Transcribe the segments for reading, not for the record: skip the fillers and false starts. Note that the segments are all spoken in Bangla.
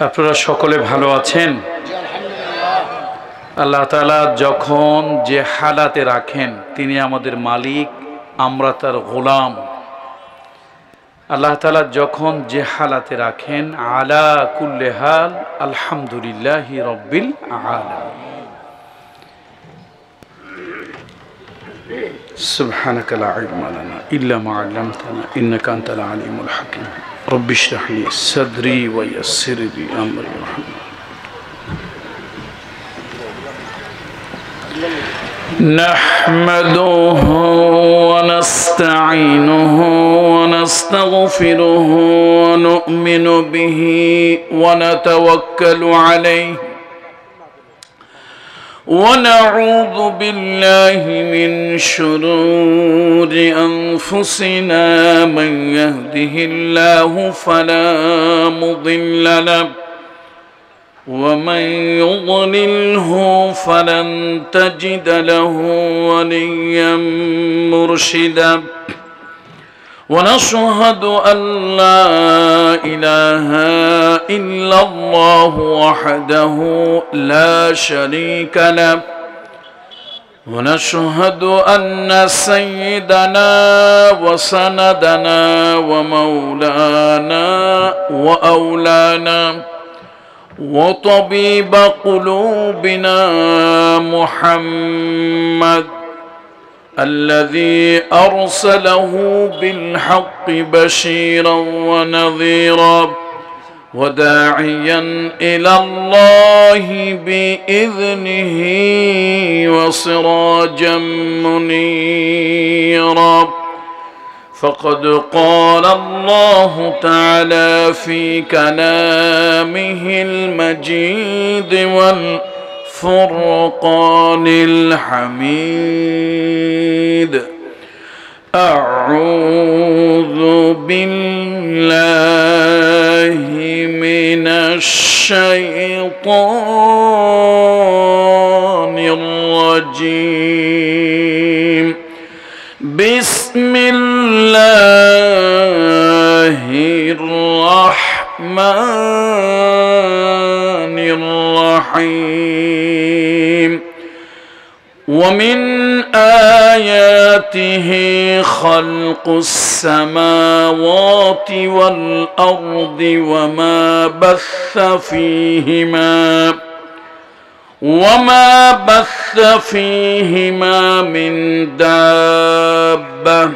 আপনারা সকলে ভালো আছেন? আল্লাহ তাআলা যখন যে হালাতে রাখেন তিনি আমাদের মালিক, আমরা তার গোলাম। আল্লাহ তাআলা যখন যে হালাতে রাখেন আলা কুল্লি হাল আলহামদুলিল্লাহি রাব্বিল আলামিন। সুবহানাকা লা ইলমা লানা ইল্লা মা আল্লামতানা ইন্নাকা আনতাল আলিমুল হাকীম। رب اشرح لي صدري ويسر لي امري نحمده ونستعينه ونستغفره ونؤمن به ونتوكل عليه ونعوذ بالله من شرور أنفسنا من يهده الله فلا مضل له ومن يضلله فلن تجد له وليا مرشدا ونشهد أن لا إله إلا الله وحده لا شريك له ونشهد أن سيدنا وسندنا ومولانا وأولانا وطبيب قلوبنا محمد الذي أرسله بالحق بشيرا ونذيرا وداعيا إلى الله بإذنه وسراجا منيرا فقد قال الله تعالى في كلامه المجيد والفرقان الحميد أعوذ بالله من الشيطان الرجيم بسم الله الرحمن الرحيم ومن آياته خلق السماوات والأرض وما بث فيهما من دابة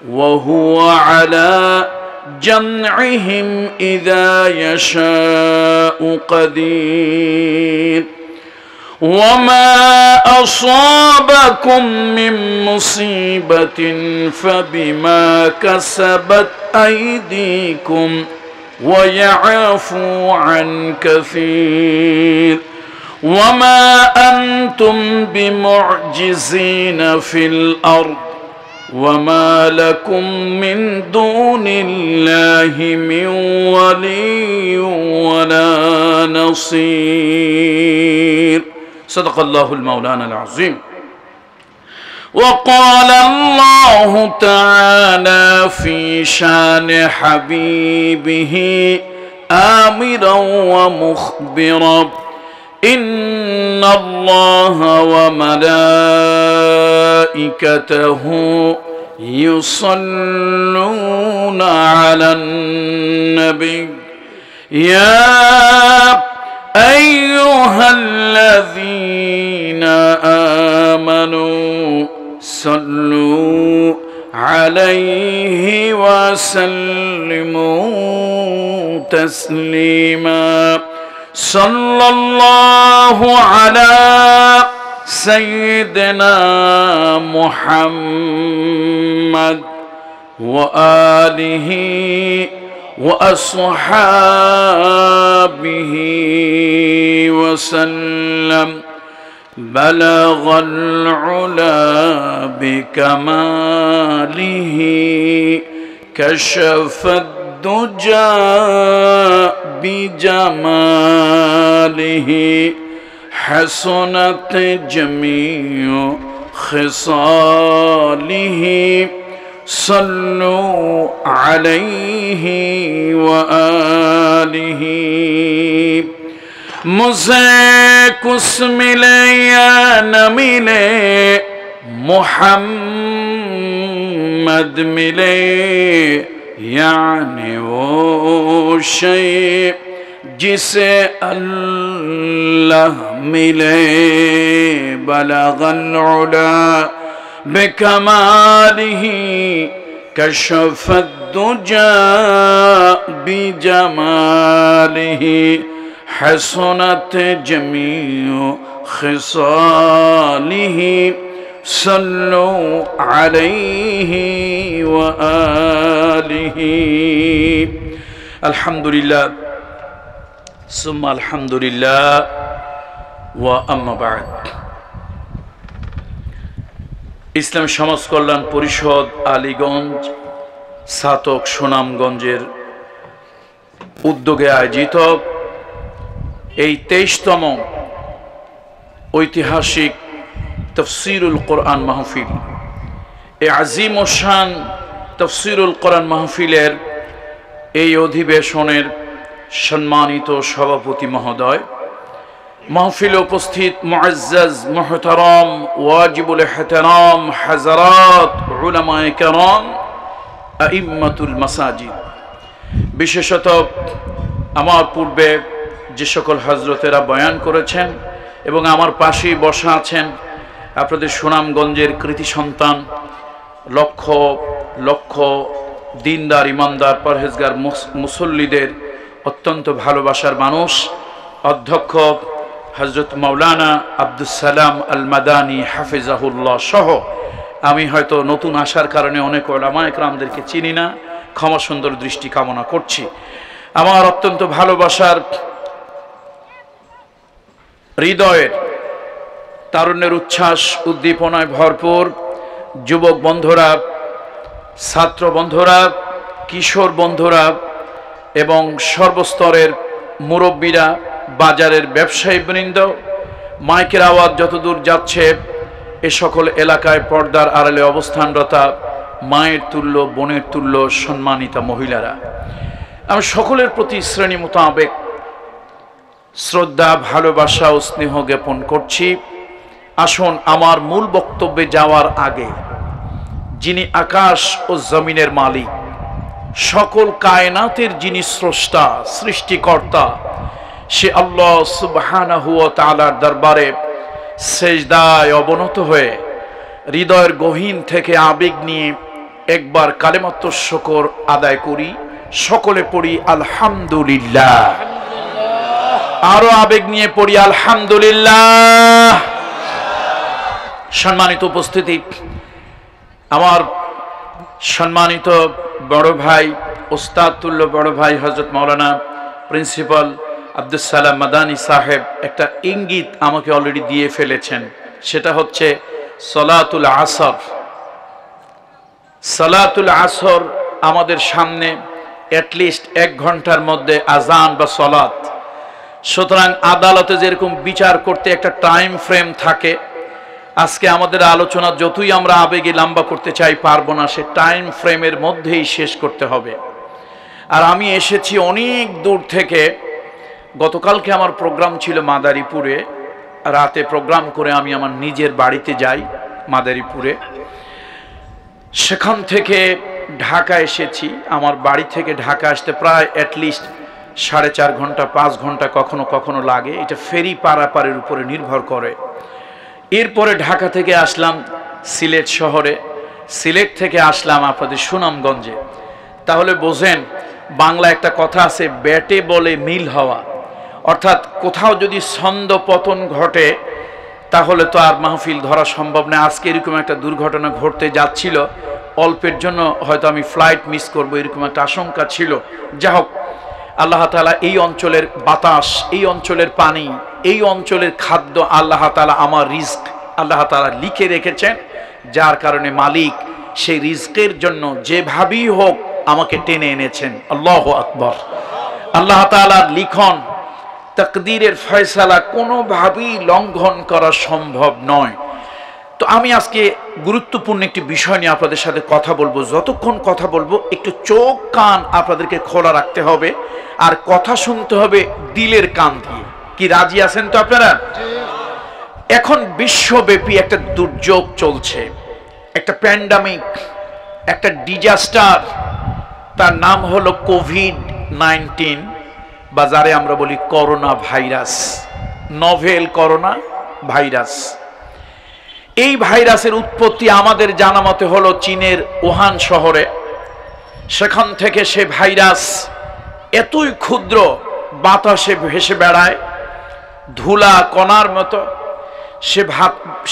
وهو على جمعهم إذا يشاء قدير وما أصابكم من مصيبة فبما كسبت أيديكم ويعفو عن كثير وما أنتم بمعجزين في الأرض وما لكم من دون الله من ولي ولا نصير صدق الله المولانا العظيم وقال الله تعالى في شان حبيبه آمرا ومخبرا إن الله وملائكته يصلون على النبي يا أيها الذين آمنوا صلوا عليه وسلموا تسليما صلى الله على سيدنا محمد وآله وأصحابه وسلم بلغ العلا بكماله كشف الدجى بجماله حسنت جميع خصاله صلوا عليه وآله मुझे कुछ मिले या न मिले मोहम्मद मिले, यानी वो शय जिसे अल्लाह मिले। बलगल उला बिकमालिही कशफत दुजा बिजमालिही, हसनत जमीउ खिसालिही, सल्लु अलैहि व आलिही। अल्हम्दुलिल्लाह सुम्मा अल्हम्दुलिल्लाह व अम्मा बाद। ইসলাম সমাজ কল্যাণ পরিষদ আলীগঞ্জ ছাতক সুনামগঞ্জের উদ্যোগে আয়োজিত এই 23তম ঐতিহাসিক তফসিরুল কোরআন মাহফিল, এই আজিম ও শান তফসিরুল কোরআন মাহফিলের এই অধিবেশনের সম্মানিত সভাপতি মহোদয়, মাহফিলে উপস্থিত মুআজ্জাজ মুহতারাম ওয়াজিবুল ইহতিরাম হাজারাত উলামায়ে কেরাম আইম্মাতুল মাসাজিদ, বিশেষত আমার পূর্বে যে সকল হযরতেরা বয়ান করেছেন এবং আমার পাশেই বসা আছেন আপনাদের সুনামগঞ্জের কৃতি সন্তান, লক্ষ লক্ষ দিনদার ইমানদার পরহেজগার মুসল্লিদের অত্যন্ত ভালোবাসার মানুষ, অধ্যক্ষ হযরত মাওলানা আব্দুস সালাম আল মাদানী হাফিজাহুল্লাহ সহ আমি হয়তো নতুন আসার কারণে অনেক উলামা ইকরামদেরকে চিনি না, ক্ষমা সুন্দর দৃষ্টি কামনা করছি। আমার অত্যন্ত ভালোবাসার হৃদয়ের তারুণ্যের উচ্ছ্বাস উদ্দীপনায় ভরপুর যুবক বন্ধুরা, ছাত্র বন্ধুরা, কিশোর বন্ধুরা এবং সর্বস্তরের মুরব্বীরা, বাজারের ব্যবসায়ী বৃন্দ, মাইকের আওয়াজ যতদূর যাচ্ছে এ সকল এলাকায় পর্দার আড়ালে অবস্থানরতা মায়ের তুল্য বোনের তুল্য সম্মানিতা মহিলারা, আমি সকলের প্রতি শ্রেণী মোতাবেক শ্রদ্ধা ভালোবাসা ও স্নেহ জ্ঞাপন করছি। আসুন আমার মূল বক্তব্যে যাওয়ার আগে যিনি আকাশ ও জমিনের মালিক, সকল কায়নাতের যিনি স্রষ্টা সৃষ্টিকর্তা, সে আল্লাহ সুবহানাহু ওয়া তাআলার দরবারে সেজদায় অবনত হয়ে হৃদয়ের গহীন থেকে আবেগ নিয়ে একবার কালেমাতুশ শুকর আদায় করি। সকলে পড়ি আলহামদুলিল্লাহ, আরো আবেগ নিয়ে পড়ি আলহামদুলিল্লাহ। সম্মানিত উপস্থিতি, আমার সম্মানিত বড় ভাই, ওস্তাদ তুল্য বড় ভাই হযরত মাওলানা প্রিন্সিপাল আব্দুস সালাম মাদানী সাহেব একটা ইঙ্গিত আমাকে অলরেডি দিয়ে ফেলেছেন, সেটা হচ্ছে সালাতুল আসর। সালাতুল আসর আমাদের সামনে অ্যাটলিস্ট 1 ঘন্টার মধ্যে আজান বা সালাত। সুতরাং আদালতে যেরকম বিচার করতে একটা টাইম ফ্রেম থাকে, আজকে আমাদের আলোচনা যতই আমরা আবেগে লম্বা করতে চাই পারবো না, সে টাইম ফ্রেমের মধ্যেই শেষ করতে হবে। আর আমি এসেছি অনেক দূর থেকে। গতকালকে আমার প্রোগ্রাম ছিল মাদারীপুরে, রাতে প্রোগ্রাম করে আমি আমার নিজের বাড়িতে যাই মাদারীপুরে, সেখান থেকে ঢাকা এসেছি। আমার বাড়ি থেকে ঢাকা আসতে প্রায় অ্যাটলিস্ট 4.5 ঘন্টা 5 ঘন্টা কখনো কখনো লাগে, এটা ফেরি পারাপারের উপরে নির্ভর করে। এরপরে ঢাকা থেকে আসলাম সিলেট শহরে, সিলেট থেকে আসলাম আপনাদের সুনামগঞ্জে। তাহলে বোঝেন বাংলা একটা কথা আছে, ব্যাটে বলে মিল হওয়া, অর্থাৎ কোথাও যদি ছন্দ পতন ঘটে তাহলে তো আর মাহফিল ধরা সম্ভব না। আজকে এরকম একটা দুর্ঘটনা ঘটতে যাচ্ছিল, অল্পের জন্য হয়তো আমি ফ্লাইট মিস করব এরকম একটা আশঙ্কা ছিল। যা হোক, আল্লাহ তাআলা এই অঞ্চলের বাতাস, এই অঞ্চলের পানি, এই অঞ্চলের খাদ্য আল্লাহ তাআলা আমার রিজক আল্লাহ তাআলা লিখে রেখেছেন, যার কারণে মালিক সেই রিজকের জন্য যেভাবেই হোক আমাকে টেনে এনেছেন। আল্লাহু আকবার। আল্লাহ তাআলার লিখন তাকদীরের ফয়সালা কোনোভাবেই লঙ্ঘন করা সম্ভব নয়। তো আমি আজকে গুরুত্বপূর্ণ একটি বিষয় নিয়ে আপনাদের সাথে কথা বলবো। যতক্ষণ কথা বলবো একটু চোখ কান আপনাদেরকে খোলা রাখতে হবে, আর কথা শুনতে হবে দিলের কান দিয়ে। কি রাজি আছেন তো আপনারা? এখন বিশ্বব্যাপী একটা দুর্যোগ চলছে, একটা প্যান্ডামিক, একটা ডিজাস্টার। তার নাম হলো কোভিড-19, বাজারে আমরা বলি corona virus, novel corona virus. এই ভাইরাসের উৎপত্তি আমাদের জানা মতে হলো চীনের উহান শহরে। সেখান থেকে সে ভাইরাস এতই ক্ষুদ্র, বাতাসে ভেসে বেড়ায় ধুলা কণার মতো।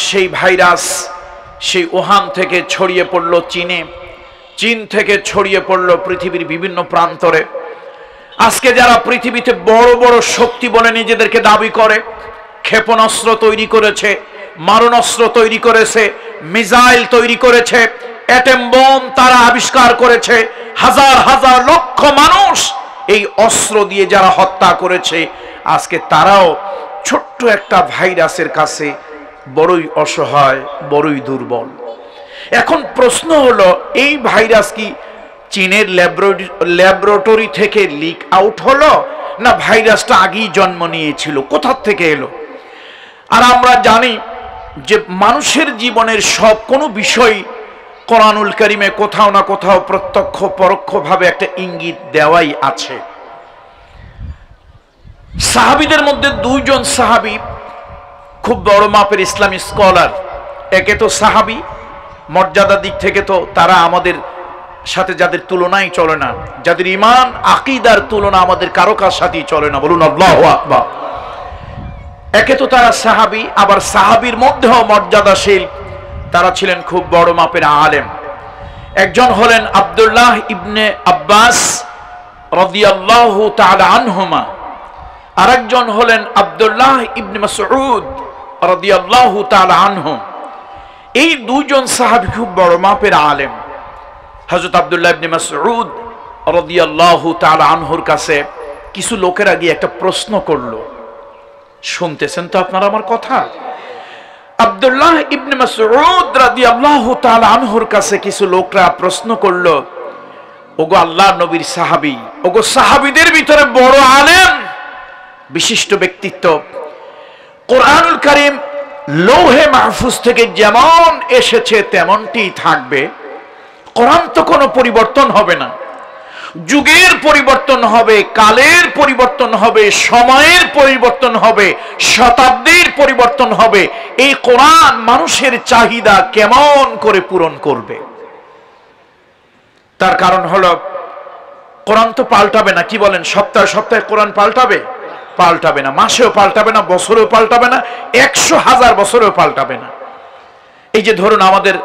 সেই ভাইরাস সেই উহান থেকে ছড়িয়ে পড়ল চীনে, চীন থেকে ছড়িয়ে পড়ল পৃথিবীর বিভিন্ন প্রান্তরে। আজকে যারা পৃথিবীতে বড় বড় শক্তি বলে নিজেদেরকে দাবি করে, ক্ষেপণাস্ত্র তৈরি করেছে, মারণাস্ত্র তৈরি করেছে, মিসাইল তৈরি করেছে, অ্যাটম বোম তারা আবিষ্কার করেছে, হাজার হাজার লক্ষ মানুষ এই অস্ত্র দিয়ে যারা হত্যা করেছে, আজকে তারাও ছোট্ট একটা ভাইরাসের কাছে বড়ই অসহায়, বড়ই দুর্বল। এখন প্রশ্ন হলো, এই ভাইরাস কি চীনের ল্যাবরেটরি থেকে লিক আউট হলো, না ভাইরাসটা আগেই জন্ম নিয়েছিল? কোথা থেকে এলো? আর আমরা জানি যে মানুষের জীবনের সব কোনো বিষয় কোরআনুল কারীমে কোথাও না কোথাও প্রত্যক্ষ পরোক্ষভাবে একটা ইঙ্গিত দেওয়াই আছে। সাহাবীদের মধ্যে দুইজন সাহাবী খুব বড় মাপের ইসলামী স্কলার। একে তো সাহাবী, মর্যাদার দিক থেকে তো তারা আমাদের সাথে যাদের তুলনাই চলে না, যাদের ঈমান আকীদার তুলনা আমাদের কারো কার সাথেই চলে না, বলুন আল্লাহু আকবার। একে তো তারা সাহাবী, আবার সাহাবীর মধ্যেও মর্যাদাশীল, তারা ছিলেন খুব বড় মাপের আলেম। একজন হলেন আব্দুল্লাহ ইবনে আব্বাস রাদিয়াল্লাহু তাআলা আনহুমা, আরেকজন হলেন আব্দুল্লাহ ইবনে মাসউদ রাদিয়াল্লাহু তাআলা আনহু। এই দুইজন সাহাবী খুব বড় মাপের আলেম। হযরত আব্দুল্লাহ ইবনে মাসউদ রাদিয়াল্লাহু তাআলা আনহুর কাছে কিছু লোকেরা গিয়ে একটা প্রশ্ন করলো। শুনতেছেন তো আপনারা আমার কথা? আব্দুল্লাহ ইবনে মাসউদ রাদিয়াল্লাহু তাআলা আনহুর কাছে কিছু লোকরা প্রশ্ন করলো, ওগো আল্লাহর নবীর সাহাবী, ওগো সাহাবীদের ভিতরে বড় আলেম, বিশিষ্ট ব্যক্তিত্ব, কোরআনুল কারীম লৌহে মাহফুজ থেকে যেমন এসেছে তেমনটি থাকবে, কোরআন তো কোনো পরিবর্তন হবে না। যুগের পরিবর্তন হবে, কালের পরিবর্তন হবে, সময়ের পরিবর্তন হবে, শতাব্দীর পরিবর্তন হবে, এই কোরআন মানুষের চাহিদা কেমন করে পূরণ করবে? তার কারণ হলো কোরআন তো পাল্টাবে না। কি বলেন? সপ্তাহে সপ্তাহে কোরআন পাল্টাবে? পাল্টাবে না। মাসেও পাল্টাবে না, বছরেও পাল্টাবে না, 100,000 বছরেও পাল্টাবে না। এই যে ধরুন আমাদের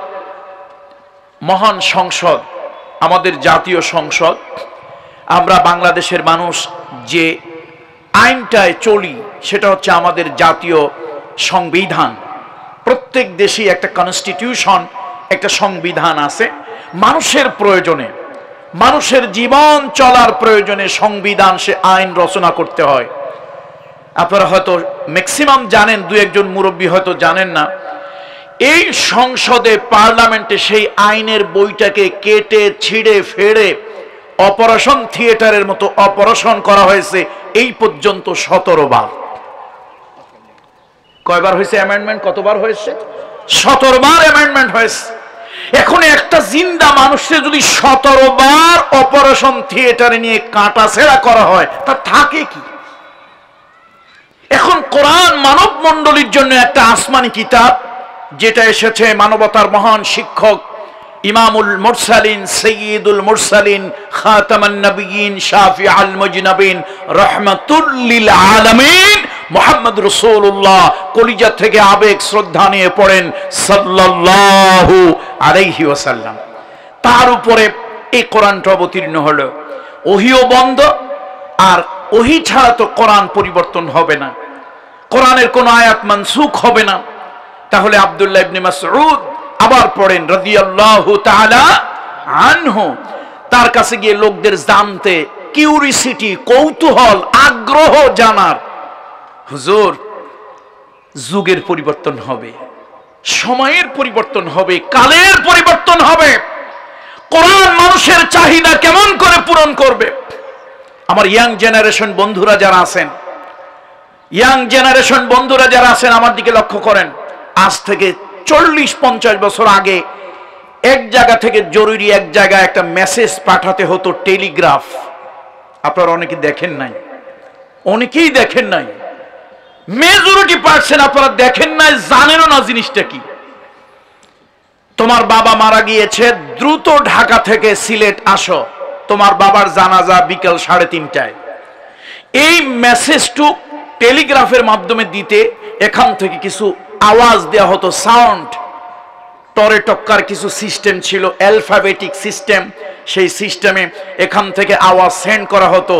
মহান সংসদ, আমাদের জাতীয় সংসদ, আমরা বাংলাদেশের মানুষ যে আইনটায় চলি সেটা হচ্ছে আমাদের জাতীয় সংবিধান। প্রত্যেক দেশেই একটা কনস্টিটিউশন, একটা সংবিধান আছে। মানুষের প্রয়োজনে, মানুষের জীবন চলার প্রয়োজনে সংবিধান, সে আইন রচনা করতে হয়। আপনারা হয়তো ম্যাক্সিমাম জানেন, দু একজন মুরব্বী হয়তো জানেন না, এই সংসদে, পার্লামেন্টে সেই আইনের বইটাকে কেটে ছিঁড়ে ফেড়ে অপারেশন থিয়েটারের মতো অপারেশন করা হয়েছে এই পর্যন্ত 17 বার। কয়বার হয়েছে অ্যামেন্ডমেন্ট? কতবার হয়েছে? 17 বার অ্যামেন্ডমেন্ট হয়েছে। এখন একটা জিন্দা মানুষকে যদি 17 বার অপারেশন থিয়েটারে নিয়ে কাটাছেড়া করা হয়, তা থাকে কি? এখন কোরআন মানব মণ্ডলীর জন্য একটা আসমানি কিতাব, যেটা এসেছে মানবতার মহান শিক্ষক ইমামুল মুরসালিন, সাইয়্যিদুল মুরসালিন, খাতামান নবিয়্যিন, শাফিউল মুজনাবিন, রাহমাতুল লিল আলামিন মুহাম্মদ রাসূলুল্লাহ কলিজা থেকে আবেগ শ্রদ্ধা নিয়ে পড়েন সাল্লাল্লাহু আলাইহি ওয়াসাল্লাম। তার উপরে এই কোরআনটা অবতীর্ণ হলো। ওহীও বন্ধ, আর ওহী ছাড়া তো কোরআন পরিবর্তন হবে না, কোরআনের কোন আয়াত মানসুখ হবে না। তাহলে আব্দুল্লাহ ইবনে মাসউদ আবার পড়েন রাদিয়াল্লাহু তাআলা আনহু, তার কাছে গিয়ে লোকদের জানতে কিউরিসিটি, কৌতূহল, আগ্রহ জানার, হুজুর যুগের পরিবর্তন হবে, সময়ের পরিবর্তন হবে, কালের পরিবর্তন হবে, কোরআন মানুষের চাহিদা কেমন করে পূরণ করবে? আমার ইয়াং জেনারেশন বন্ধুরা যারা আছেন, ইয়াং জেনারেশন বন্ধুরা যারা আছেন আমার দিকে লক্ষ্য করেন, আজ থেকে 40-50 বছর আগে এক জায়গা থেকে জরুরি এক জায়গায় একটা মেসেজ পাঠাতে হতো, টেলিগ্রাফ। আপনারা অনেকে দেখেন নাই, অনেকেই দেখেন নাই, মেজরিটি পার্সেন্ট আপনারা দেখেন নাই, জানেনও না জিনিসটা কি। তোমার বাবা মারা গিয়েছে, দ্রুত ঢাকা থেকে সিলেট আসো, তোমার বাবার জানাজা বিকেল 3:30টায়। এই মেসেজটু টেলিগ্রাফের মাধ্যমে দিতে এখান থেকে কিছু আওয়াজ দেওয়া হতো, সাউন্ড, টরে টক্কার কিছু সিস্টেম ছিল, অ্যালফাবেটিক সিস্টেম। সেই সিস্টেমে এখান থেকে আওয়াজ সেন্ড করা হতো।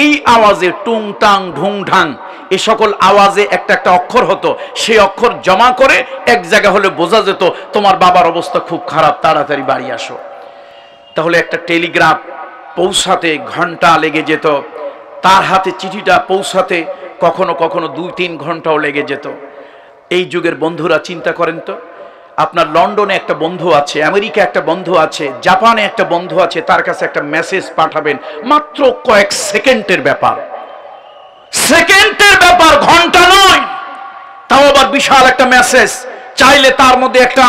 এই আওয়াজে টুং টাং ঢুং ঢাং এ সকল আওয়াজে একটা একটা অক্ষর হতো। সেই অক্ষর জমা করে এক জায়গা হলে বোঝা যেত তোমার বাবার অবস্থা খুব খারাপ, তাড়াতাড়ি বাড়ি আসো। তাহলে একটা টেলিগ্রাফ পৌঁছাতে ঘন্টা লেগে যেত, তার হাতে চিঠিটা পৌঁছাতে কখনো কখনো 2-3 ঘন্টাও লেগে যেত। এই যুগের বন্ধুরা চিন্তা করেন তো, আপনার লন্ডনে একটা বন্ধু আছে, আমেরিকা একটা বন্ধু আছে, জাপানে একটা বন্ধু আছে, তার কাছে একটা মেসেজ পাঠাবেন, মাত্র কয়েক সেকেন্ডের ব্যাপার, সেকেন্ডের ব্যাপার, ঘন্টা নয়। তাও আবার বিশাল একটা মেসেজ, চাইলে তার মধ্যে একটা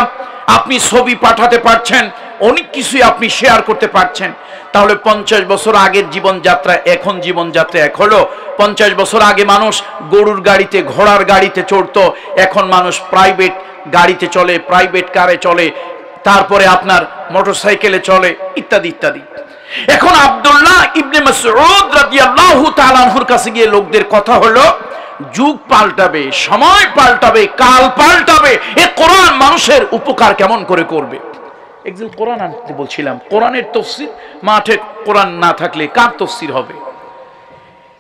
আপনি ছবি পাঠাতে পারছেন, অনেক কিছুই আপনি শেয়ার করতে পারছেন। তাহলে 50 বছর আগের জীবনযাত্রা এখন জীবনযাত্রা এক হলো। 50 বছর আগে মানুষ গরুর গাড়িতে, ঘোড়ার গাড়িতে চড়তো, এখন মানুষ প্রাইভেট গাড়িতে চলে, প্রাইভেট কারে চলে, তারপরে আপনার মোটরসাইকেলে চলে, ইত্যাদি ইত্যাদি। এখন আব্দুল্লাহ ইবনে মাসউদ রাদিয়াল্লাহু তাআলা আনহুর কাছে গিয়ে লোকদের কথা হলো, যুগ পাল্টাবে, সময় পাল্টাবে, কাল পাল্টাবে, এ কোরআন মানুষের উপকার কেমন করে করবে। একজন কোরআন আনতে বলছিলাম, কোরআনের তাফসীর, মাঠে কোরআন না থাকলে কার তাফসীর হবে?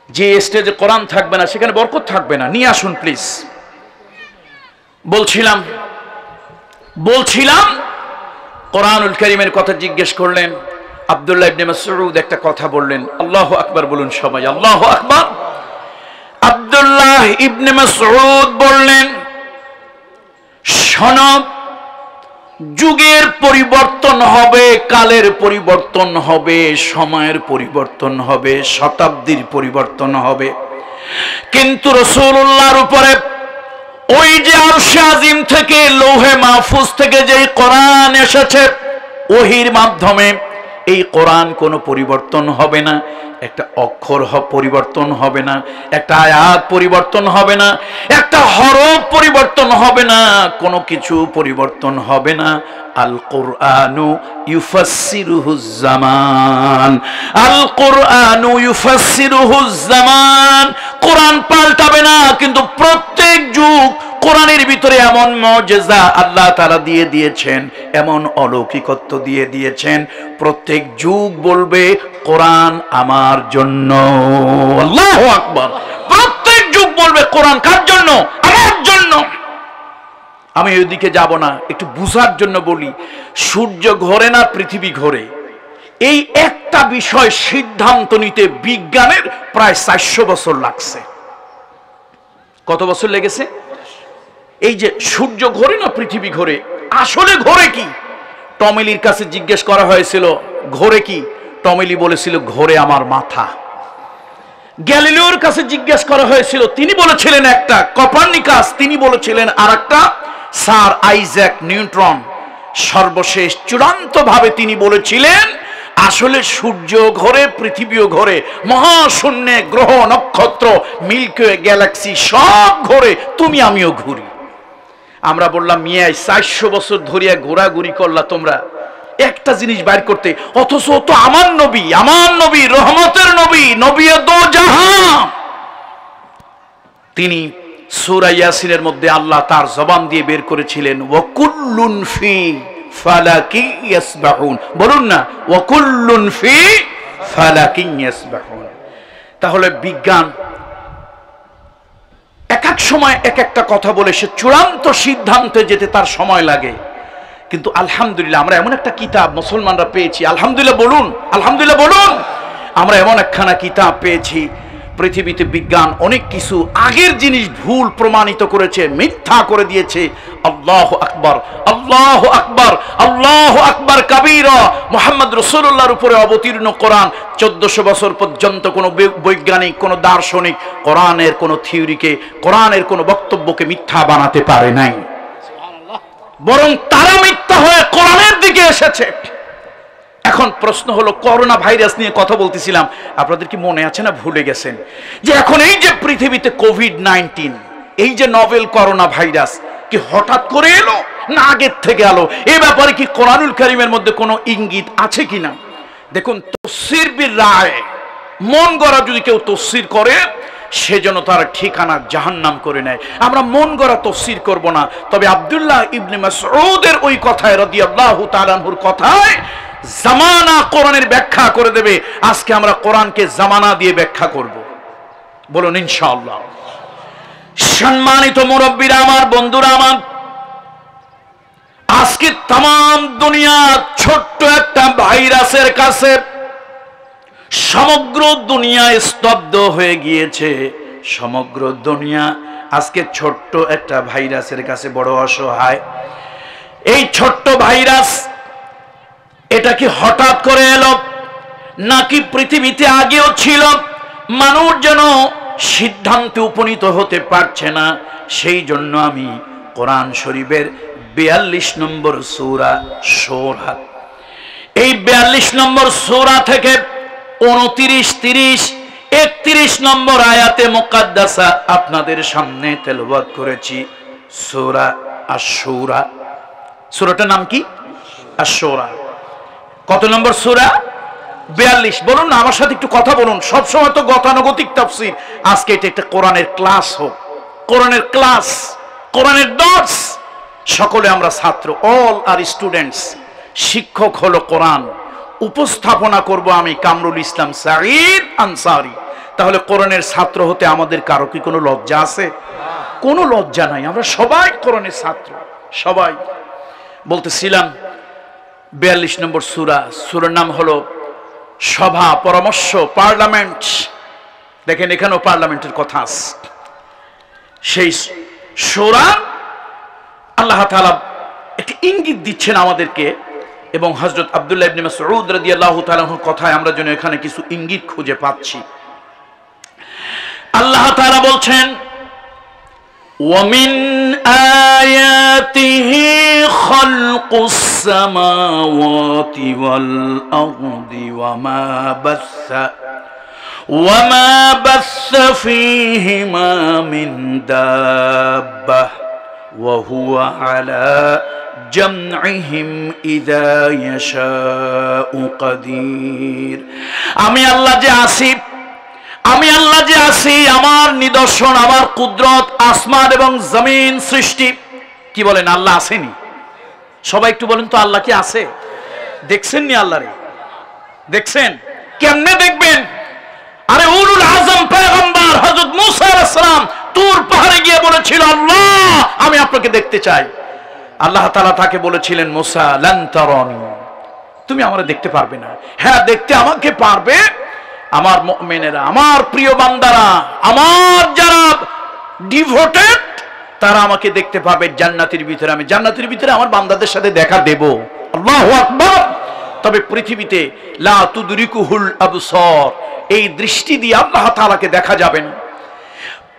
যে স্টেজে কোরআন থাকবে না সেখানে বরকত থাকবে না। নিয়ে আসুন প্লিজ। বলছিলাম কোরআনুল কারীমের কথা জিজ্ঞেস করলেন, আব্দুল্লাহ ইবনে মাসউদ একটা কথা বললেন, আল্লাহু আকবার বলুন সবাই, আল্লাহু আকবার। আব্দুল্লাহ ইবনে মাসউদ বললেন, শোনো, যুগের পরিবর্তন হবে, কালের পরিবর্তন হবে, সময়ের পরিবর্তন হবে, শতাব্দীর পরিবর্তন হবে, কিন্তু রাসূলুল্লাহর উপরে ওই যে আরশে আজিম থেকে, লৌহে মাহফুজ থেকে যে কোরআন এসেছে ওহীর মাধ্যমে, এই কোরআন কোনো পরিবর্তন হবে না, একটা অক্ষর পরিবর্তন হবে না, একটা আয়াত পরিবর্তন হবে না, একটা হরফ পরিবর্তন হবে না, কোনো কিছু পরিবর্তন হবে না। আল কুরআনু ইউফাসসিরুহুজ জামান, আল কুরআনু ইউফাসসিরুহুজ জামান। কোরআন পাল্টাবে না, কিন্তু প্রত্যেক যুগ কোরআনের ভিতরে এমন মুজিজা আল্লাহ তাআলা দিয়ে দিয়েছেন, এমন অলৌকিকত্ব দিয়ে দিয়েছেন, প্রত্যেক যুগ বলবে কোরআন আমার জন্য। আল্লাহু আকবার। প্রত্যেক যুগ বলবে কোরআন কার জন্য? আমার জন্য। আমি ওইদিকে যাব না, একটু বুঝার জন্য বলি। সূর্য ঘোরে না, পৃথিবী ঘোরে, এই একটা বিষয় সিদ্ধান্ত নিতে বিজ্ঞানের প্রায় 400 বছর লাগছে। কত বছর লেগেছে? এই যে সূর্য ঘোরে না পৃথিবী ঘোরে, আসলে ঘোরে কি? টমেলির কাছে জিজ্ঞেস করা হয়েছিল ঘোরে কি, টমেলি বলেছিল ঘোরে আমার মাথা। গ্যালিলিওর কাছে জিজ্ঞেস করা হয়েছিল, তিনি বলেছিলেন একটা, কোপার্নিকাস তিনি বলেছিলেন আরেকটা, স্যার আইজ্যাক নিউটন সর্বশেষ চূড়ান্ত ভাবে তিনি বলেছিলেন আসলে সূর্য ঘোরে, পৃথিবীও ঘোরে, মহাশূন্যে গ্রহ নক্ষত্র মিল্কি ওয়ে গ্যালাক্সি সব ঘোরে, তুমি আমিও ঘুরি। আমরা বললাম মিয়াই 400 বছর ধরিয়া ঘোরাঘুরি করলা তোমরা একটা জিনিস বাইর করতে, অথচ তো আমার নবী, রহমতের নবী, নবী দো জাহান, তিনি সূরা ইয়াসিনের মধ্যে আল্লাহ তার জবান দিয়ে বের করেছিলেন ওয়া কুল্লুন ফি ফালাকি ইয়াসবাহুন। বলুন না, ওয়া কুল্লুন ফি ফালাকি ইয়াসবাহুন। তাহলে বিজ্ঞান এক এক সময় এক একটা কথা বলে সে চূড়ান্ত সিদ্ধান্তে যেতে তার সময় লাগে, কিন্তু আলহামদুলিল্লাহ আমরা এমন একটা কিতাব মুসলমানরা পেয়েছি, আলহামদুলিল্লাহ বলুন, আলহামদুলিল্লাহ বলুন, আমরা এমন একখানা কিতাব পেয়েছি পৃথিবীতে বিজ্ঞান অনেক কিছু আগের জিনিস ভুল প্রমাণিত করেছে, মিথ্যা করে দিয়েছে। আল্লাহু আকবার, আল্লাহু আকবার, আল্লাহু আকবার কাবীরা। মুহাম্মদ রাসূলুল্লাহর উপরে অবতীর্ণ কোরআন 1400 বছর পর্যন্ত কোনো বৈজ্ঞানিক, কোনো দার্শনিক কোরআনের কোনো থিওরিকে, কোরআনের কোনো বক্তব্যকে মিথ্যা বানাতে পারে নাই, বরং তারা মিথ্যা হয়ে কোরআনের দিকে এসেছে। এখন প্রশ্ন হলো, করোনা ভাইরাস নিয়ে কথা বলতেছিলাম, আপনাদের কি মনে আছে না ভুলে গেছেন যে এখন এই যে পৃথিবীতে কোভিড-19, এই যে নভেল করোনা ভাইরাস কি হঠাৎ করে এলো না আগের থেকে এলো? এই ব্যাপারে কি কোরআনুল কারীমের মধ্যে কোনো ইঙ্গিত আছে কিনা? দেখুন, তাফসীর বির রায়, মন গড়া যদি কেউ তাফসীর করে সেজন্য তার ঠিকানা জাহান্নাম করে নেয়। আমরা মন গড়া তাফসীর করব না। তবে আব্দুল্লাহ ইবনে মাসউদের ওই কথায় রাদিয়াল্লাহু তাআলা আনহুর কথায় জামানা কোরআনের ব্যাখ্যা করে দেবে। আজকে আমরা কোরআনকে জামানা দিয়ে ব্যাখ্যা করব, বলুন ইনশাআল্লাহ। সম্মানিত মুরব্বীরা আমার, বন্ধুরা আমার, আজকে তাম দুনিয়া ছোট্ট একটা ভাইরাসের কাছে সমগ্র দুনিয়া স্তব্ধ হয়ে গিয়েছে। সমগ্র দুনিয়া আজকে ছোট্ট একটা ভাইরাসের কাছে বড় অসহায়। এই ছোট্ট ভাইরাস, এটা কি হঠাৎ করে এলো নাকি পৃথিবীতে আগেও ছিল? মানুষ যেন সিদ্ধান্তে উপনীত হতে পারছে না। সেই জন্য আমি কোরআন শরীফের 42 নম্বর সূরা শূরা, এই 42 নম্বর সূরা থেকে 29, 30, 31 নম্বর আয়াতে মুকাদ্দাসা আপনাদের সামনে তেলাওয়াত করেছি। সূরা আশ-শূরা, সূরাটার নাম কি? আশ-শূরা। কত নম্বর সূরা? 42। বলুন না আমার সাথে একটু কথা বলুন। সবসময় তো গতানুগতিক তাফসীর, আজকে এটা একটা কোরআনের ক্লাস হোক, কোরআনের ক্লাস, কোরআনের দর্স। সকলে আমরা ছাত্র, অল আর স্টুডেন্টস। শিক্ষক হলো কোরআন, উপস্থাপনা করব আমি কামরুল ইসলাম সাঈদ আনসারী। তাহলে কোরআনের ছাত্র হতে আমাদের কারো কি কোনো লজ্জা আছে? কোনো লজ্জা নাই, আমরা সবাই কোরআনের ছাত্র, সবাই। বলতেছিলাম 42 নম্বর সূরা, সূরার নাম হলো সভা, পরামর্শ, পার্লামেন্ট। দেখেন এখানেও পার্লামেন্টের কথা আছে। সেই সূরা আল্লাহ তাআলা একটি ইঙ্গিত দিচ্ছেন আমাদেরকে, এবং হযরত আব্দুল্লাহ ইবনে মাসউদ রাদিয়াল্লাহু তাআলা এর কথায় আমরা যেন এখানে কিছু ইঙ্গিত খুঁজে পাচ্ছি। আল্লাহ তাআলা বলছেন, وَمِنْ آيَاتِهِ خَلْقُ السَّمَاوَاتِ وَالْأَرْضِ وَمَا بَثَّ فِيهِمَا مِنْ دَابَّةٍ وَهُوَ عَلَى جَمْعِهِمْ إِذَا يَشَاءُ قَدِيرٌ। আমি আল্লাহ যে আসি, আমি আল্লাহ যে আছি, আমার নিদর্শন, আমার কুদরত, আসমান এবং জমিন সৃষ্টি। কি বলেন, আল্লাহ আসেনি? সবাই একটু বলেন তো, আল্লাহ কি আছে? দেখছেন নি আল্লাহরে? দেখছেন? কেমনে দেখবেন? আরে উলুল আযম পয়গম্বর হযরত মূসা আলাইহিস সালাম তুর পাহাড়ে গিয়ে বলেছিল, আল্লাহ আমি আপনাকে দেখতে চাই। আল্লাহ তাআলা তাকে বলেছিলেন, মূসা লান তারানি, তুমি আমারে দেখতে পারবে না। হ্যাঁ, দেখতে আমাকে পারবে আমার মুমিনেরা, আমার প্রিয় বান্দারা, আমার যারা ডিভোটেড, তারা আমাকে দেখতে পাবে জান্নাতের ভিতরে। আমি জান্নাতের ভিতরে আমার বান্দাদের সাথে দেখা দেব। আল্লাহু আকবার। তবে পৃথিবীতে লা তুদরিকুহুল আবসার, এই দৃষ্টি দিয়ে আল্লাহ তাআলাকে দেখা যাবে না।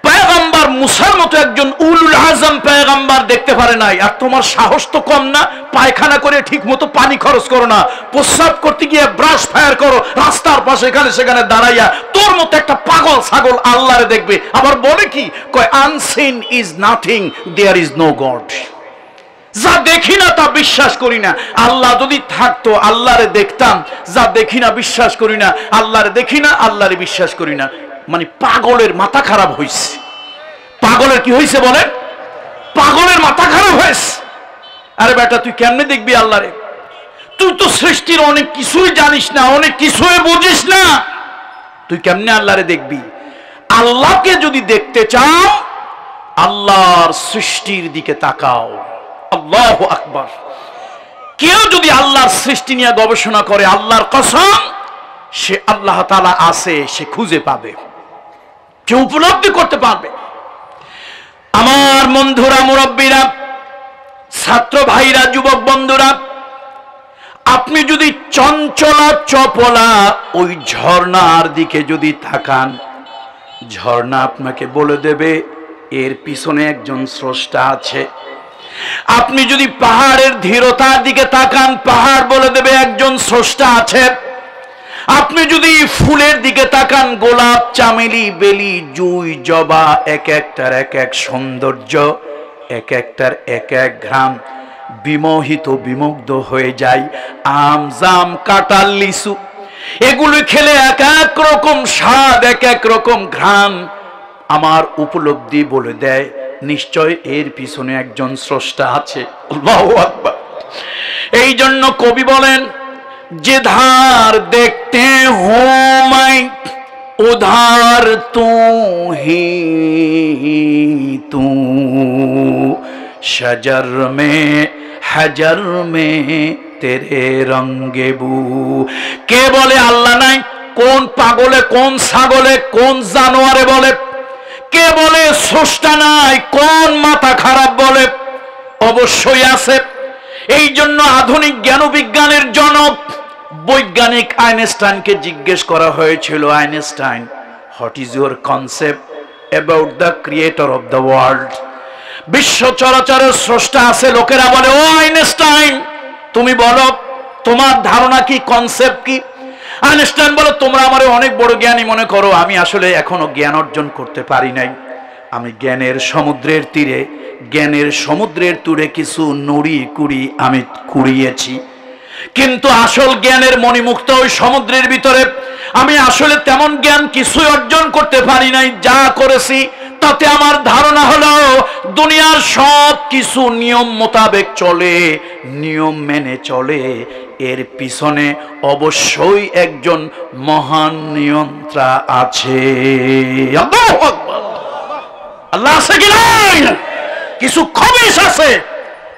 পয়গম্বর মুসার মতো একজন উলুল আযম পয়গম্বর দেখতে পারে নাই। আর তোমার সাহস তো কম না? পায়খানা করে ঠিক মতো পানি খরচ করো না, প্রস্রাব করতে গিয়ে ব্রাশ ফায়ার করো রাস্তার পাশে, এখানে সেখানে দাঁড়াইয়া। তোর মতো একটা পাগল ছাগল আল্লাহরে দেখবে, আবার বলে কি কয়, unseen is nothing, there is no god. যা দেখি না তা বিশ্বাস করি না। আল্লাহ যদি থাকতো আল্লাহরে দেখতাম। যা দেখি না বিশ্বাস করি না, আল্লাহরে দেখি না, আল্লাহরে বিশ্বাস করি না। মানে পাগলের মাথা খারাপ হয়েছে। পাগলের কি হয়েছে বলেন? পাগলের মাথা খারাপ হয়েছে। আরে বেটা, তুই কেমনে দেখবি আল্লাহরে? তুই তো সৃষ্টির অনেক কিছুই জানিস না, অনেক কিছুই বুঝিস না, তুই কেমনে আল্লাহরে দেখবি? আল্লাহকে যদি দেখতে চাও, আল্লাহর সৃষ্টির দিকে তাকাও। আল্লাহু আকবার। কেউ যদি আল্লাহর সৃষ্টি নিয়ে গবেষণা করে, আল্লাহর কসম, সে আল্লাহ তাআলা আছে, সে খুঁজে পাবে। কেউ উপলব্ধি করতে পারবে। আমার বন্ধুরা, মুরব্বীরা, ছাত্র ভাইরা, যুবক বন্ধুরা, আপনি যদি চঞ্চলা চপলা ওই ঝর্ণার দিকে যদি তাকান, ঝর্ণা আপনাকে বলে দেবে এর পিছনে একজন স্রষ্টা আছে। আপনি যদি পাহাড়ের ধীরতার দিকে তাকান, পাহাড় বলে দেবে একজন স্রষ্টা আছে। আপনি যদি ফুলের দিকে তাকান, গোলাপ, চামেলি, বেলি, জুই, জবা, এক একটার এক এক সৌন্দর্য, এক একটার এক এক ঘ্রাণ, বিমোহিত বিমুগ্ধ হয়ে যায়। আম, জাম, কাঁঠাল, লিচু, এগুলো খেলে এক এক রকম স্বাদ, এক এক রকম ঘ্রাণ। আমার উপলব্ধি বলে দেয় নিশ্চয় এর পিছনে একজন স্রষ্টা আছে। আল্লাহু আকবার। এই জন্য কবি বলেন, जिधार देखते हो मैं उधार तू ही तू, शजर में हजर में तेरे रंगे बू। के बोले আল্লাহ নাই? কোন পাগলে, কোন ছাগলে, কোন জানোয়ারে বলে? কে বলে স্রষ্টা নাই? কোন মাথা খারাপ বলে? অবশ্যই আছে। এই জন্য আধুনিক জ্ঞান বিজ্ঞানের জনক বৈজ্ঞানিক আইনস্টাইনকে জিজ্ঞেস করা হয়েছিল, Einstein, what is your concept about the creator of the world? বিশ্ব চরাচরের স্রষ্টা আছে। লোকেরা বলে, ও আইনস্টাইন, তুমি বলো তোমার ধারণা কি, কনসেপ্ট কি? আইনস্টাইন বলে, তোমরা আমারে অনেক বড় জ্ঞানী মনে করো, আমি আসলে এখনো জ্ঞান অর্জন করতে পারি নাই। আমি জ্ঞানের সমুদ্রের তীরে, জ্ঞানের সমুদ্রের তীরে কিছু নুড়ি কুড়ি আমি কুড়িয়েছি, কিন্তু আসল জ্ঞানের মণিমুক্ত ওই সমুদ্রের ভিতরে আমি আসলে তেমন জ্ঞান কিছুই অর্জন করতে পারি নাই। যা করেছি তাতে আমার ধারণা হলো দুনিয়ার সব কিছু নিয়ম মোতাবেক চলে, নিয়ম মেনে চলে, এর পিছনে অবশ্যই একজন মহান নিয়ন্ত্রা আছে। আল্লাহু আকবার। আল্লাহ আছে কি নাই? কিছু খবিস আছে।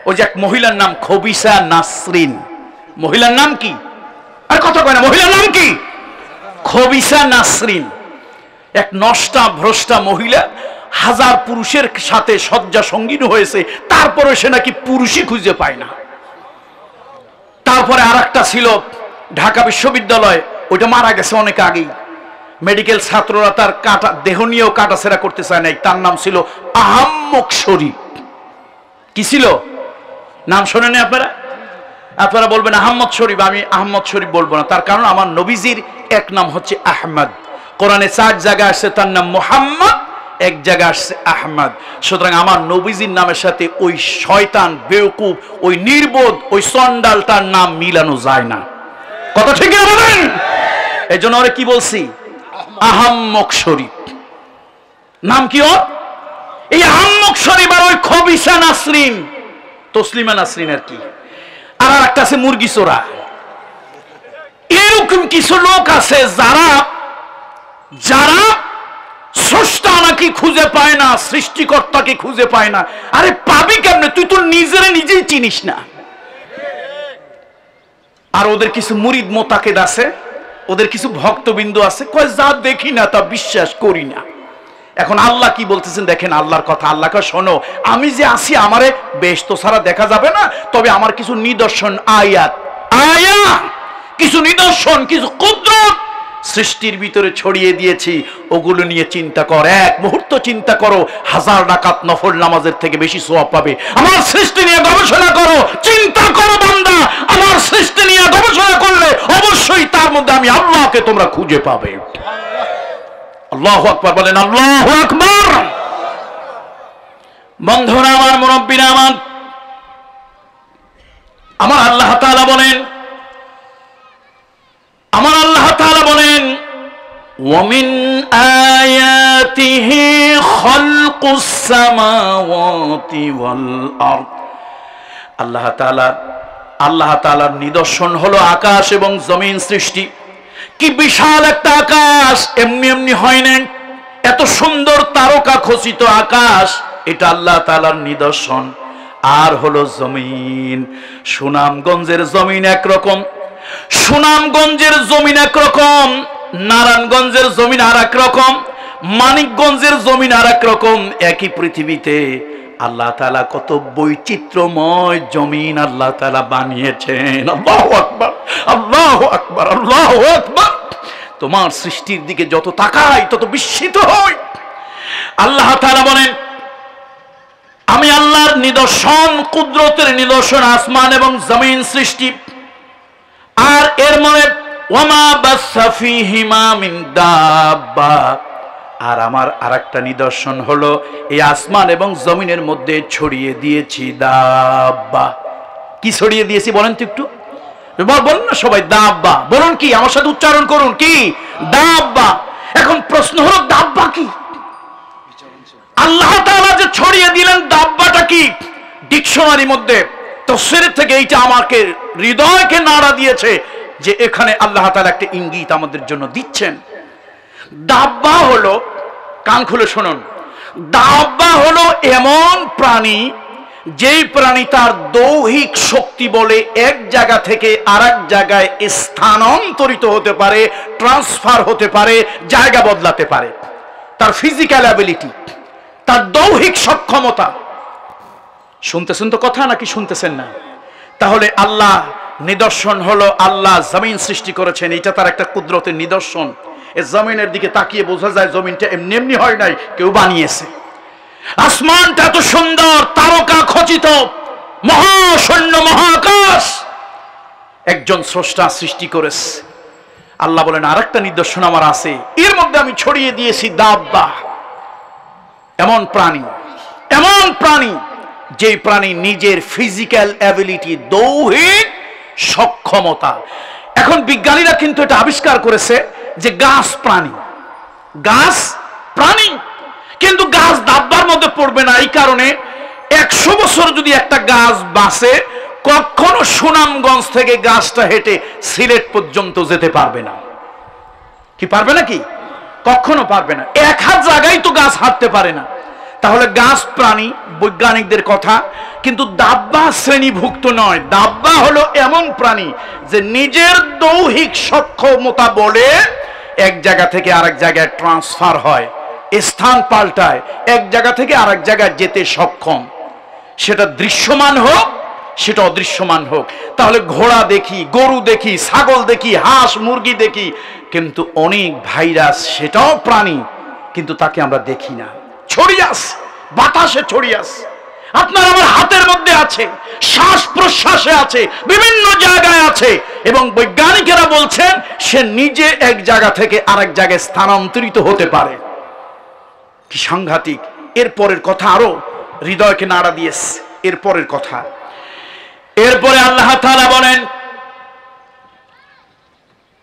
ওই যে এক মহিলার নাম খবিসা নাসরিন। মহিলার নাম কি? আর কথা কয় না, মহিলার নাম কি? খবিসা নাসরিন। এক নষ্টা ভ্রষ্টা মহিলা, হাজার পুরুষের সাথে শয্যা সঙ্গীন হয়েছে, তারপরে সে নাকি পুরুষই খুঁজে পায় না। তারপরে আর একটা ছিল ঢাকা বিশ্ববিদ্যালয়, ওইটা মারা গেছে অনেক আগেই। মেডিকেল ছাত্ররা তার কাটা দেহ নিয়েও কাটাছেড়া করতে চায় নাই। তার নাম ছিল আহম্মক শরীফ। কি ছিল নাম? শোনেন আপনারা? আপনারা বলবেন আহমদ শরীফ। আমি আহমদ শরীফ বলবো না, তার কারণ আমার নবীজির এক নাম হচ্ছে আহমদ। কোরআনে 4 জায়গায় আসছে তার নাম মুহাম্মদ, এক জায়গায় আসছে আহমদ। সুতরাং আমার নবীজির নামের সাথে ওই শয়তান, বেওকুফ, ওই নির্বোধ, ওই চন্ডালটার নাম মিলানো যায় না। কথা ঠিক না বলেন? এই জন্য ওরে কি বলছি? আহম্মক শরীফ। নাম কি ওর? এই আহম্মক শরীফ। আর ওই খবিসা নাসরিন, তসলিমা নাসরিন আর কি। আর একটা আছে মুরগি চোরা। এরকম কিছু লোক আছে যারা যারা স্রষ্টা নাকি খুঁজে পায় না, সৃষ্টিকর্তাকে খুঁজে পায় না। আরে পাবি কেমনে? তুই তো নিজেরে নিজেই চিনিস না। আর ওদের কিছু মুরিদ মোতাকেদ আছে, ওদের কিছু ভক্তবিন্দু আছে, কয় যা দেখি না তা বিশ্বাস করি না। এখন আল্লাহ কি বলতেছেন দেখেন, আল্লাহর কথা। আল্লাহকে শোনো, আমি যে আছি আমারে বেহেশত ছাড়া দেখা যাবে না, তবে আমার কিছু নিদর্শন, আয়াত, কিছু নিদর্শন, কিছু কুদরত সৃষ্টির ভিতরে ছড়িয়ে দিয়েছি। ওগুলো নিয়ে চিন্তা কর, এক মুহূর্ত চিন্তা করো, 1000 রাকাত নফল নামাজের থেকে বেশি সওয়াব পাবে। আমার সৃষ্টি নিয়ে গবেষণা করো, চিন্তা করো বান্দা, আমার সৃষ্টি নিয়ে গবেষণা করলে অবশ্যই তার মধ্যে আমি আল্লাহকে তোমরা খুঁজে পাবে। আল্লাহু আকবার বলেন, আল্লাহু আকবার। বন্ধুরা আমার, মুরব্বীরা আমার আল্লাহ তাআলা বলেন, আমার আল্লাহ তাআলা বলেন, ওয়ামিন আয়াতিহি খালকুস সামাওয়াতি ওয়াল আরদ। আল্লাহ তাআলার নিদর্শন হলো আকাশ এবং জমিন সৃষ্টি। কি বিশাল একটা আকাশ, এমনি এমনি হয় না। এত সুন্দর তারকা খচিত আকাশ, এটা আল্লাহ তাআলার নিদর্শন। আর হলো জমিন, সুনামগঞ্জের জমিন একরকম, সুনামগঞ্জের জমিন একরকম, নারায়ণগঞ্জের জমিন আর এক রকম, মানিকগঞ্জের জমিন আর এক রকম, একই পৃথিবীতে আল্লাহ তাআলা কত বৈচিত্র্যময় জমিন আল্লাহ তাআলা বানিয়েছেন। আল্লাহু আকবার, আল্লাহু আকবার, আল্লাহু আকবার। তোমার সৃষ্টির দিকে যত তাকাই তত বিস্মিত হই। আল্লাহ তাআলা বলেন, আমি আল্লাহর নিদর্শন, কুদরতের নিদর্শন আসমান এবং জমিন সৃষ্টি। আর এর মনে ওয়ামা বাসসা ফীহিমা মিন দাব্বা, আর আমার আরেকটা নিদর্শন হলো এই আসমান এবং জমিনের মধ্যে ছড়িয়ে দিয়েছি দাব্বা। কি ছড়িয়ে দিয়েছি বলেন তো একটু, বলুন না সবাই, দাব্বা বলুন। কি আমার সাথে উচ্চারণ করুন, কি? দাব্বা। এখন প্রশ্ন হলো দাব্বা কি? আল্লাহ তাআলা যে ছড়িয়ে দিলেন দাব্বাটা কি? ডিকশনারির মধ্যে তাফসীর থেকে এইটা আমাকে হৃদয়কে নাড়া দিয়েছে যে এখানে আল্লাহ তাআলা একটা ইঙ্গিত আমাদের জন্য দিচ্ছেন। দাব্বা হলো, কান খুলে শুনুন, দাব্বা হলো এমন প্রাণী যেই প্রাণী তার দৈহিক শক্তি বলে এক জায়গা থেকে আরেক জায়গায় স্থানান্তরিত হতে পারে, ট্রান্সফার হতে পারে, জায়গা বদলাতে পারে। তার ফিজিক্যাল অ্যাবিলিটি, তার দৈহিক সক্ষমতা। শুনতেছেন তো কথা নাকি শুনতেছেন না? তাহলে আল্লাহ নিদর্শন হলো আল্লাহ জমিন সৃষ্টি করেছেন, এটা তার একটা কুদরতের নিদর্শন। এই জমিনের দিকে তাকিয়ে বোঝা যায় জমিনটা এমনি এমনি হয় নাই, কেউ বানিয়েছে। আসমানটা এত সুন্দর, তারকা খচিত, মহাশূন্য মহাকাশ একজন স্রষ্টা সৃষ্টি করেছে। আল্লাহ বলেন আরেকটা নিদর্শন আমার আছে, এর মধ্যে আমি ছড়িয়ে দিয়েছি দাব্বা, এমন প্রাণী, এমন প্রাণী যেই প্রাণী নিজের ফিজিক্যাল অ্যাবিলিটি, দৈহিক সক্ষমতা। এখন বিজ্ঞানীরা কিন্তু এটা আবিষ্কার করেছে যে গাছ প্রাণী, গাছ প্রাণী, কিন্তু গাছ দাব্বার মধ্যে পড়বে না। এই কারণে 100 বছর যদি একটা গাছ বাঁচে, কখনো সুনামগঞ্জ থেকে গাছটা হেঁটে সিলেট পর্যন্ত যেতে পারবে না। কি পারবে নাকি? কখনো পারবে না। এক হাত জায়গায় তো গাছ হাঁটতে পারে না। তাহলে গাছ প্রাণী বৈজ্ঞানিকদের কথা, কিন্তু দাব্বা শ্রেণীভুক্ত নয়। দাব্বা হলো এমন প্রাণী যে নিজের দৈহিক সক্ষমতা বলে এক জায়গা থেকে আরেক জায়গায় ট্রান্সফার হয়, স্থান পাল্টায়, এক জায়গা থেকে আরেক জায়গায় যেতে সক্ষম। সেটা দৃশ্যমান হোক, সেটা অদৃশ্যমান হোক। তাহলে ঘোড়া দেখি, গরু দেখি, ছাগল দেখি, হাঁস মুরগি দেখি, কিন্তু অনেক ভাইরাস, সেটাও প্রাণী, কিন্তু তাকে আমরা দেখি না। ছড়িয়ে আসে, বাতাসে ছড়িয়ে আসে, আপনার আমার হাতের মধ্যে আছে, শ্বাস প্রশ্বাসে আছে, বিভিন্ন জায়গায় আছে, এবং বৈজ্ঞানিকেরা বলছেন সে নিজে এক জায়গা থেকে আরেক জায়গায় স্থানান্তরিত হতে পারে। কি সাংঘাতিক! এরপরের কথা আরো হৃদয়কে নাড়া দিয়েছে। এরপরের কথা, এরপরে আল্লাহ তাআলা বলেন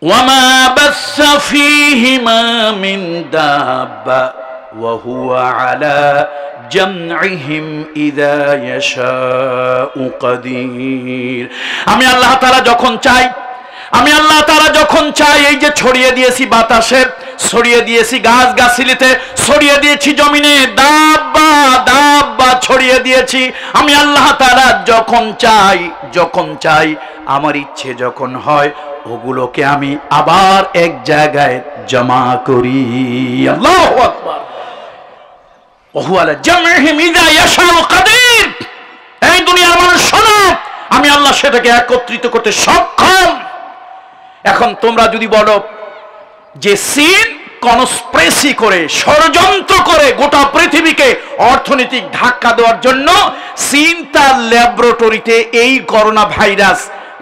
ওয়ামা বাসসা ফীহিমা মিন দাব্বা ওয়া হুয়া আলা জামইহিম ইযা ইয়াশাউ কাদির। আমি আল্লাহ তাআলা যখন চাই, আমি আল্লাহ তাআলা যখন চাই, এই যে ছড়িয়ে দিয়েছি বাতাসে, ছড়িয়ে দিয়েছি গাছ গাছালিতে, ছড়িয়ে দিয়েছি জমিনে, দাব্বা দাব্বা ছড়িয়ে দিয়েছি। আমি আল্লাহ তাআলা যখন চাই, যখন চাই, আমার ইচ্ছে যখন হয়, ওগুলোকে আমি আবার এক জায়গায় জমা করি। আল্লাহু আকবার। ওহু আলা জামইহিম ইযা ইয়াশাউ কাদির। এই দুনিয়ার মানুষ শোনো, আমি আল্লাহ সেটাকে একত্রিত করতে সক্ষম। এখন তোমরা যদি বলো যে চীন কনস্পিরেসি করে, ষড়যন্ত্র করে গোটা পৃথিবীকে অর্থনৈতিক ধাক্কা দেওয়ার জন্য চীন তার ল্যাবরেটরিতে এই করোনা ভাইরাস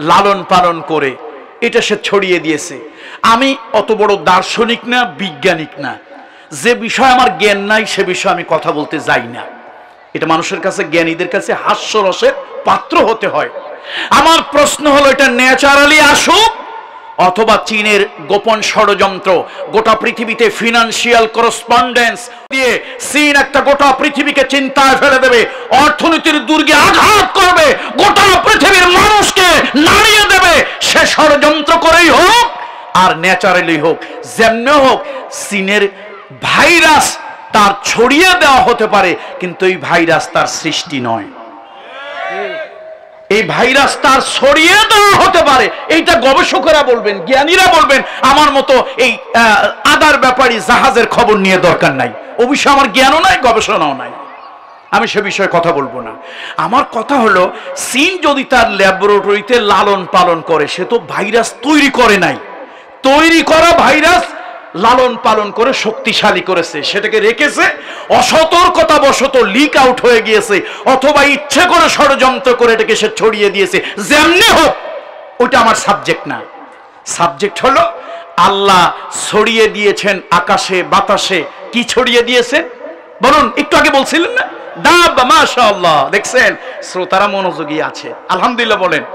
লালন পালন করে এটা সে ছড়িয়ে দিয়েছে। আমি অত বড় দার্শনিক না, বিজ্ঞানিক না, যে বিষয় আমার জ্ঞান নাই সে বিষয়ে আমি কথা বলতে যাই না। এটা মানুষের কাছে, জ্ঞানীদের কাছে হাস্যরসের পাত্র হতে হয়। আমার প্রশ্ন হলো, এটা ন্যাচারালি আসুক অথবা চীনের গোপন ষড়যন্ত্র, গোটা পৃথিবীতে ফিনান্সিয়াল করসপন্ডেন্স দিয়ে চীন একটা গোটা পৃথিবীকে চিন্তায় ফেলে দেবে, অর্থনীতির দুর্গে আঘাত করবে, গোটা পৃথিবীর মানুষকে নাড়িয়ে দেবে। সে ষড়যন্ত্র করেই হোক আর ন্যাচারালি হোক, যেমনি হোক, চীনের ভাইরাস তার ছড়িয়ে দেওয়া হতে পারে, কিন্তু এই ভাইরাস তার সৃষ্টি নয়। এই ভাইরাস তার ছড়িয়ে দেওয়া হতে পারে, এইটা গবেষকরা বলবেন, জ্ঞানীরা বলবেন। আমার মতো এই আদার ব্যাপারী জাহাজের খবর নিয়ে দরকার নাই, অবশ্য আমার জ্ঞানও নাই, গবেষণাও নাই, আমি সে বিষয়ে কথা বলবো না। আমার কথা হলো, চীন যদি তার ল্যাবরেটরিতে লালন পালন করে, সে তো ভাইরাস তৈরি করে নাই, তৈরি করা ভাইরাস লালন পালন করে শক্তিশালী করেছে, সেটাকে রেখেছে, অসতর্কতা বশত লিক আউট হয়ে গিয়েছে, অথবা ইচ্ছে করে ষড়যন্ত্র করে এটাকে সে ছড়িয়ে দিয়েছে। যেমনি হোক, ওইটা আমার সাবজেক্ট না। সাবজেক্ট হলো আল্লাহ ছড়িয়ে দিয়েছেন আকাশে বাতাসে। কি ছড়িয়ে দিয়েছেন বলুন? একটু আগে বলছিলেন না, দাব্বা। মাশাআল্লাহ, দেখছেন শ্রোতারা মনোযোগী আছে, আলহামদুলিল্লাহ বলেন।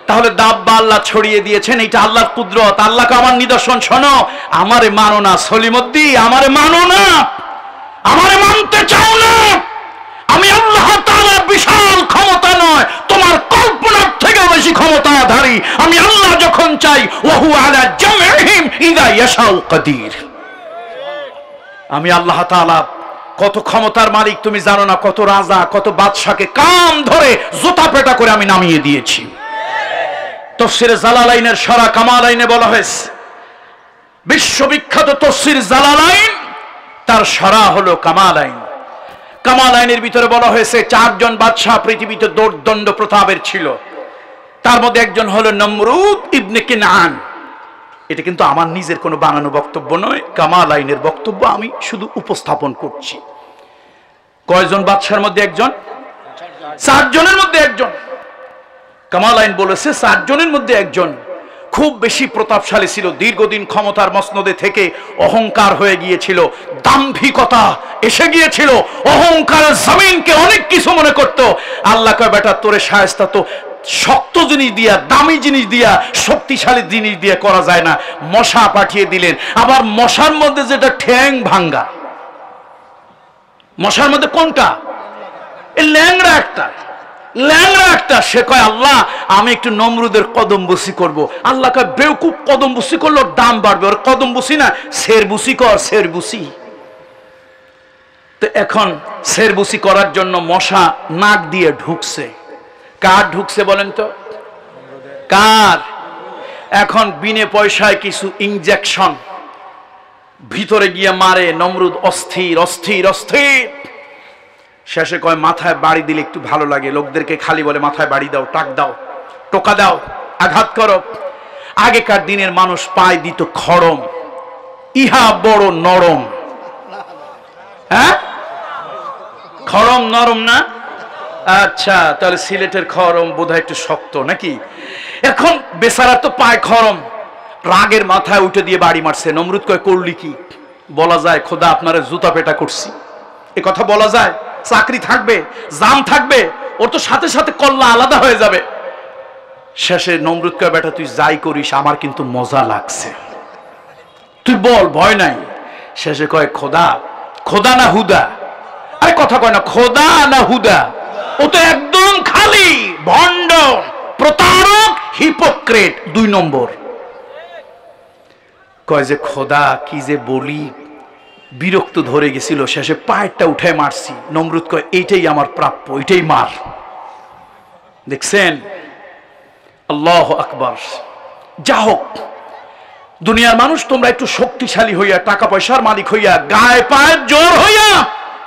তাহলে দাব্বা আল্লাহ ছড়িয়ে দিয়েছেন, এটা আল্লাহর কুদরত। আল্লাহকে আমার নিদর্শন শোনো, আমারে মানো না সলিমুদ্দি, আমারে মানো না, আমারে মানতে চাও না। আমি আল্লাহ তাআলার বিশাল ক্ষমতা নয়, তোমার কল্পনার থেকে বেশি ক্ষমতাধারী। আমি আল্লাহ যখন চাই, ওয়াহু আলা জামইহিম ইযা ইয়াশাউ কাদির। আমি আল্লাহ তাআলা কত ক্ষমতার মালিক তুমি জানো না, কত রাজা, কত বাদশাকে কাম ধরে জুতা পেটা করে আমি নামিয়ে দিয়েছি। তাফসীরে জালালাইনের শরা কামালাইনে বলা হয়েছে, বিশ্ববিখ্যাত তাফসীর জালালাইন, তার শরা হলো কামালাইন। কামালাইনের ভিতরে বলা হয়েছে 4 জন বাদশা পৃথিবীতে দৌর্দণ্ড প্রতাপের ছিল, তার মধ্যে একজন হলো নমরুদ ইবনে কিনআন। এটা কিন্তু আমার নিজের কোনো বানানো বক্তব্য নয়, কামালাইনের বক্তব্য, আমি শুধু উপস্থাপন করছি। কয়জন বাদশার মধ্যে একজন? 4 জনের মধ্যে একজন। কামালাইন বলেছে 4 জনের মধ্যে একজন খুব বেশি প্রতাপশালী ছিল, দীর্ঘদিন ক্ষমতার মসনদে থেকে অহংকার হয়ে গিয়েছিল, দাম্ভিকতা এসে গিয়েছিল, অহংকারের জমিনকে অনেক কিছু মনে করত। আল্লাহ কয়, বেটা তোরে শায়েস্তা তো শক্ত জিনিস দিয়া, দামি জিনিস দিয়া, শক্তিশালী জিনিস দিয়ে করা যায় না। মশা পাঠিয়ে দিলেন, আবার মশার মধ্যে যেটা ঠ্যাং ভাঙ্গা, মশার মধ্যে কোনটা? ল্যাংড়া একটা, ল্যাংড়া একটা। সে কয়, আল্লাহ আমি একটু নমরুদের কদম বুসি করবো। আল্লাহ কয়, বেউকুফ, কদম বুসি করলে দাম বাড়বে, ওর কদম বুসি না, শের বুসি কর, শের বুসি। তো এখন শের বুসি করার জন্য মশা নাক দিয়ে ঢুকছে। কার ঢুকছে বলেন তো? কার? এখন বিনে পয়সায় কিছু ইনজেকশন ভিতরে গিয়ে মারে, নমরুদ অস্থির অস্থির অস্থির। শেষে কয়, মাথায় বাড়ি দিলে একটু ভালো লাগে, লোকদেরকে খালি বলে মাথায় বাড়ি দাও, টাক দাও, টোকা দাও, আঘাত করো। আগেকার দিনের মানুষ পায় দিত খড়ম, ইহা বড় নরম। হ্যাঁ, খড়ম নরম না? আচ্ছা, তাহলে সিলেটের খড়ম বোধহয় একটু শক্ত নাকি? এখন বেচারা তো পায় খড়ম, রাগের মাথায় উঠে দিয়ে বাড়ি মারছে। নমরুদ কয়, করলি কি? বলা যায়, খোদা আপনারা জুতা পেটা করছি, এ কথা বলা যায়? চাকরি থাকবে, জাম থাকবে, ওর তো সাথে সাথে কল্লা আলাদা হয়ে যাবে। শেষে নমরুদ কয়, বেটা তুই যাই করিস, আমার কিন্তু মজা লাগছে, তুই বল, ভয় নাই। শেষে কয়, খোদা, খোদা না হুদা? আরে কথা কয় না, খোদা না হুদা? ও তো একদম খালি ভণ্ড, প্রতারক, হিপোক্রেট, 2 নম্বর। কয় যে, খোদা কি যে বলি, বিরক্ত ধরে গেছিল, শেষে পায়েরটা উঠে মারছি। নমরুদ কয়, এইটাই আমার প্রাপ্য, এইটাই মার। দেখছেন? আল্লাহু আকবার। যা হোক, দুনিয়ার মানুষ, তোমরা একটু শক্তিশালী হইয়া, টাকা পয়সার মালিক হইয়া, গায়ে পায়ে জোর হইয়া